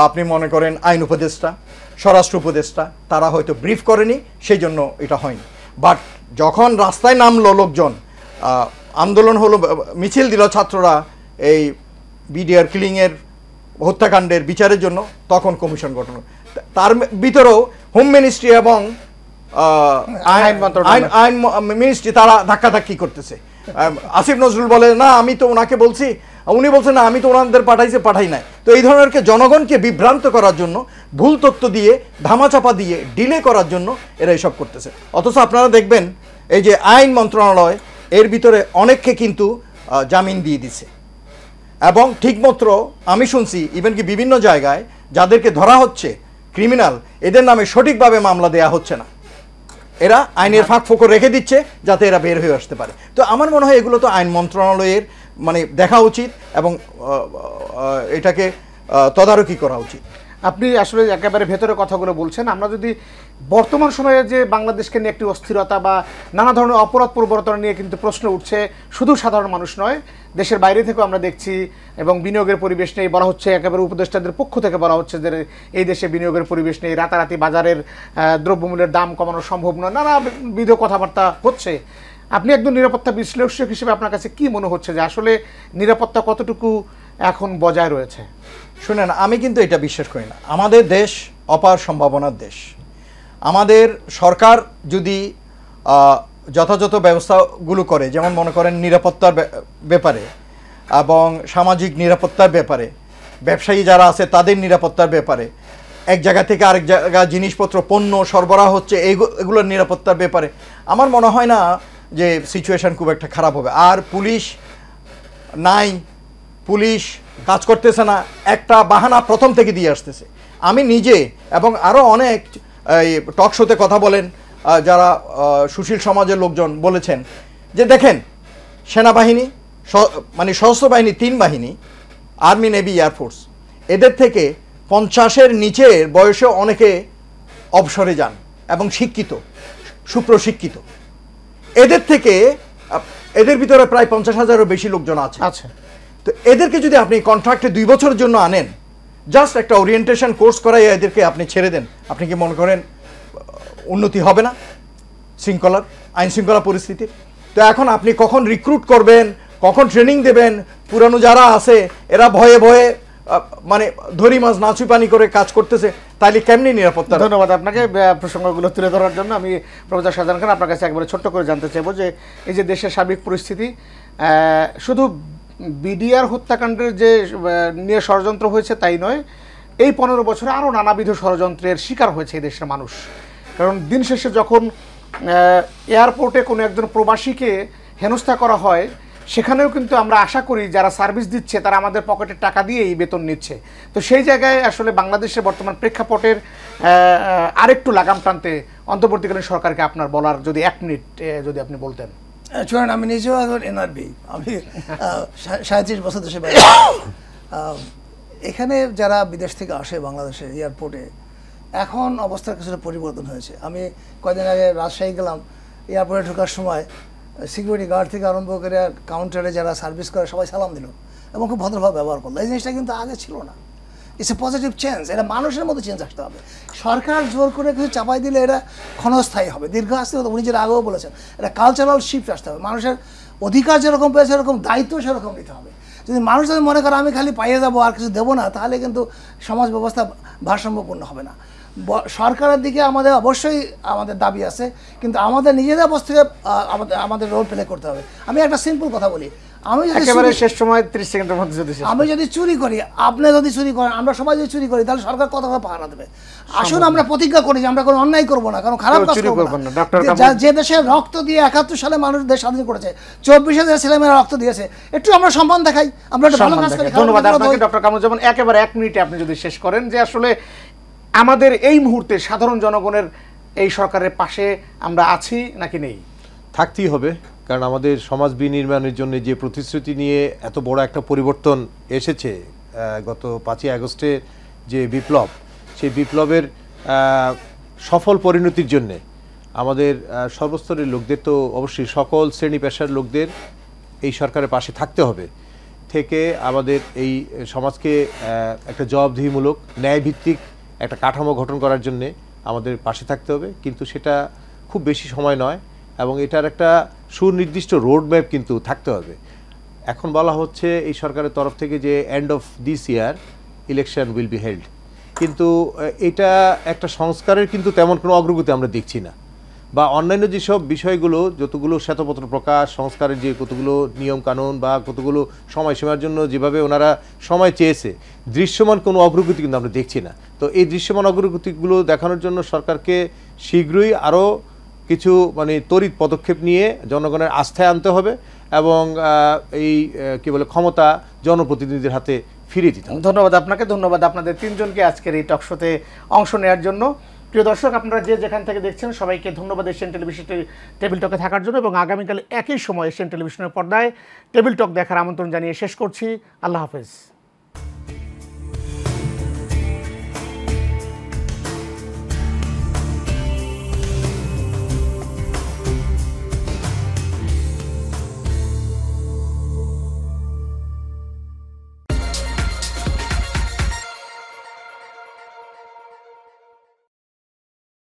আপনি মনে করেন আইন উপদেষ্টা, স্বরাষ্ট্র উপদেষ্টা, তারা হয়তো ব্রিফ করেনি, সেই জন্য এটা হয়নি। বাট যখন রাস্তায় নামলো লোকজন, আন্দোলন হলো, মিছিল দিল ছাত্ররা এই বিডিআর কিলিংয়ের হত্যাকাণ্ডের বিচারের জন্য, তখন কমিশন গঠন। তার ভিতরেও হোম মিনিস্ট্রি এবং আইন মিনিস্ট্রি তারা ধাক্কাধাক্কি করতেছে। আসিফ নজরুল বলে, না আমি তো ওনাকে বলছি, উনি বলছেন না আমি তো ওনাদের পাঠাই নাই। তো এই ধরনের জনগণকে বিভ্রান্ত করার জন্য, ভুল তথ্য দিয়ে, ধামাচাপা দিয়ে ডিলে করার জন্য এরা এসব করতেছে। অথচ আপনারা দেখবেন এই যে আইন মন্ত্রণালয়, এর ভিতরে অনেককে কিন্তু জামিন দিয়ে দিছে। এবং ঠিকমতো আমি শুনছি ইভেন কি বিভিন্ন জায়গায় যাদেরকে ধরা হচ্ছে ক্রিমিনাল, এদের নামে সঠিকভাবে মামলা দেয়া হচ্ছে না। এরা আইনের ফাঁক ফোকর রেখে দিচ্ছে যাতে এরা বের হয়ে আসতে পারে। তো আমার মনে হয় এগুলো তো আইন মন্ত্রণালয়ের মানে দেখা উচিত এবং এটাকে তদারকি করা উচিত। আপনি আসলে একেবারে ভেতরে কথাগুলো বলছেন। আমরা যদি বর্তমান সময়ে যে বাংলাদেশকে নিয়ে একটি অস্থিরতা বা নানা ধরনের অপরাধ প্রবর্তন নিয়ে কিন্তু প্রশ্ন উঠছে, শুধু সাধারণ মানুষ নয়, দেশের বাইরে থেকেও আমরা দেখছি, এবং বিনিয়োগের পরিবেশ নেই বলা হচ্ছে, একেবারে উপদেষ্টাদের পক্ষ থেকে বলা হচ্ছে যে এই দেশে বিনিয়োগের পরিবেশ নেই, রাতারাতি বাজারের দ্রব্যমূল্যের দাম কমানো সম্ভব নয়, নানাবিধ কথাবার্তা হচ্ছে। আপনি একজন নিরাপত্তা বিশ্লেষক হিসেবে আপনার কাছে কি মনে হচ্ছে যে আসলে নিরাপত্তা কতটুকু এখন বজায় রয়েছে? শুনেন, আমি কিন্তু এটা বিশ্বাস করি না। আমাদের দেশ অপার সম্ভাবনার দেশ। আমাদের সরকার যদি যথাযথ ব্যবস্থাগুলো করে, যেমন মনে করেন নিরাপত্তার ব্যাপারে এবং সামাজিক নিরাপত্তার ব্যাপারে, ব্যবসায়ী যারা আছে তাদের নিরাপত্তার ব্যাপারে, এক জায়গা থেকে আরেক জায়গায় জিনিসপত্র পণ্য সরবরাহ হচ্ছে এগুলোর নিরাপত্তার ব্যাপারে আমার মনে হয় না যে সিচুয়েশন খুব একটা খারাপ হবে। আর পুলিশ নাই, পুলিশ কাজ করতেছে না, একটা বাহানা প্রথম থেকে দিয়ে আসতেছে। আমি নিজে এবং আরও অনেক টক শোতে কথা বলেন যারা সুশীল সমাজের লোকজন বলেছেন যে দেখেন, সেনাবাহিনী মানে সশস্ত্র বাহিনী 3 বাহিনী, আর্মি, নেভি, এয়ারফোর্স, এদের থেকে 50-এর নিচের বয়সে অনেকে অবসরে যান এবং শিক্ষিত, সুপ্রশিক্ষিত। এদের থেকে এদের ভিতরে প্রায় 50,000-এরও বেশি লোকজন আছে। আচ্ছা, তো এদেরকে যদি আপনি কন্ট্রাক্টে 2 বছরের জন্য আনেন, জাস্ট একটা ওরিয়েন্টেশন কোর্স করাই এদেরকে আপনি ছেড়ে দেন, আপনি কি মনে করেন উন্নতি হবে না আইন শৃঙ্খলা পরিস্থিতির? তো এখন আপনি কখন রিক্রুট করবেন, কখন ট্রেনিং দেবেন? পুরানো যারা আছে এরা ভয়ে ভয়ে মানে ধরি মাছ নাচু পানি করে কাজ করতেছে, তাইলে কেমনি নিরাপত্তা? ধন্যবাদ আপনাকে প্রসঙ্গগুলো তুলে ধরার জন্য। আমি প্রফেসর শাহজাহান খান আপনার কাছে একবারে ছোট্ট করে জানতে চাইবো যে এই যে দেশের সার্বিক পরিস্থিতি, শুধু বিডিআর হত্যাকাণ্ডের যে নিয়ে ষড়যন্ত্র হয়েছে তাই নয়, এই 15 বছরে আরও নানাবিধ ষড়যন্ত্রের শিকার হয়েছে এই দেশের মানুষ। কারণ দিন শেষে যখন এয়ারপোর্টে কোনো একজন প্রবাসীকে হেনস্থা করা হয়, সেখানেও কিন্তু আমরা আশা করি যারা সার্ভিস দিচ্ছে তারা আমাদের পকেটের টাকা দিয়ে এই বেতন নিচ্ছে। তো সেই জায়গায় আসলে বাংলাদেশের বর্তমান প্রেক্ষাপটের আরেকটু লাগাম টানতে অন্তর্বর্তীকালীন সরকারকে আপনার বলার যদি 1 মিনিট যদি আপনি বলতেন। চলেন, আমি নিজেও এখন এনআরবি, আমি 37 বছর দেশে বাইরে। এখানে যারা বিদেশ থেকে আসে বাংলাদেশে এয়ারপোর্টে, এখন অবস্থার কিছুটা পরিবর্তন হয়েছে। আমি কয়েকদিন আগে রাজশাহী গেলাম, এয়ারপোর্টে ঢোকার সময় সিকিউরিটি গার্ড থেকে আরম্ভ করে কাউন্টারে যারা সার্ভিস করে সবাই সালাম দিল এবং খুব ভদ্রভাবে ব্যবহার করলো। এই জিনিসটা কিন্তু আগে ছিল না। It's a positive change. এটা মানুষের মধ্যে চেঞ্জ আসতে হবে। সরকার জোর করে কিছু চাপাই দিলে এটা ক্ষণস্থায়ী হবে, দীর্ঘস্থায়ী হবে। উনি যেটা আগেও বলেছেন, এটা কালচারাল শিফট আসতে হবে। মানুষের অধিকার যেরকম পেয়েছে সেরকম দায়িত্ব সেরকম নিতে হবে। যদি মানুষ যদি মনে করে আমি খালি পাইয়ে যাবো আর কিছু দেবো না, তাহলে কিন্তু সমাজ ব্যবস্থা ভারসাম্যপূর্ণ হবে না। সরকারের দিকে আমাদের অবশ্যই আমাদের দাবি আছে, কিন্তু আমাদের নিজেদের অবস্থা থেকে আমাদের রোল প্লে করতে হবে। আমি একটা সিম্পল কথা বলি, আমি একেবারে শেষ সময় 30 সেকেন্ডের মধ্যে যদি আমি যদি চুরি করি, আপনি যদি চুরি করেন, আমরা সবাই যদি চুরি করি, তাহলে সরকার কত টাকা পাহারা দেবে? আসুন আমরা প্রতিজ্ঞা করি যে আমরা কোনো অন্যায় করবো না, কারণ খারাপ কাজ করবো না। যে দেশে রক্ত দিয়ে 71 সালে মানুষ দেশ স্বাধীন করেছে, 24,000 ছেলেমেয়েরা রক্ত দিয়েছে, একটু আমরা সম্মান দেখাই, আমরা একটা ভালো কাজ করি। ধন্যবাদ আপনাকে ডক্টর কামরুজ্জামান। একেবারে 1 মিনিটে আপনি যদি শেষ করেন যে আসলে আমাদের এই মুহূর্তে সাধারণ জনগণের এই সরকারের পাশে আমরা আছি নাকি নেই? থাকতেই হবে, কারণ আমাদের সমাজ বিনির্মাণের জন্য যে প্রতিশ্রুতি নিয়ে এত বড় একটা পরিবর্তন এসেছে, গত 5ই আগস্টে যে বিপ্লব, সেই বিপ্লবের সফল পরিণতির জন্যে আমাদের সর্বস্তরের লোকদের, তো অবশ্যই সকল শ্রেণী পেশার লোকদের এই সরকারের পাশে থাকতে হবে, থেকে আমাদের এই সমাজকে একটা জবাবদিহিমূলক ন্যায়ভিত্তিক একটা কাঠামো গঠন করার জন্যে আমাদের পাশে থাকতে হবে। কিন্তু সেটা খুব বেশি সময় নয়, এবং এটার একটা সুনির্দিষ্ট রোড ম্যাপ কিন্তু থাকতে হবে। এখন বলা হচ্ছে এই সরকারের তরফ থেকে যে end of this year election will be held, কিন্তু এটা একটা সংস্কারের কিন্তু তেমন কোনো অগ্রগতি আমরা দেখছি না, বা অন্যান্য যেসব বিষয়গুলো, যতগুলো শ্বেতপত্র প্রকাশ, সংস্কারের যে কতগুলো নিয়মকানুন বা কতগুলো সময়সীমার জন্য যেভাবে ওনারা সময় চেয়েছে, দৃশ্যমান কোনো অগ্রগতি কিন্তু আমরা দেখছি না। তো এই দৃশ্যমান অগ্রগতিগুলো দেখানোর জন্য সরকারকে শীঘ্রই আরও কিছু তড়িৎ পদক্ষেপ নিয়ে জনগণের আস্থায় আনতে হবে, এবং এই কি বলে ক্ষমতা জনপ্রতিনিধিদের হাতে ফিরিয়ে দিতে হবে। ধন্যবাদ আপনাকে, ধন্যবাদ আপনাদের তিনজনকে আজকের এই টক শোতে অংশ নেওয়ার জন্য। প্রিয় দর্শক, আপনারা যে যেখান থেকে দেখছেন সবাইকে ধন্যবাদ এশিয়ান টেলিভিশনের টেবিল টকে থাকার জন্য, এবং আগামীকাল একই সময় এশিয়ান টেলিভিশনের পর্দায় টেবিল টক দেখার আমন্ত্রণ জানিয়ে শেষ করছি। আল্লাহ হাফেজ।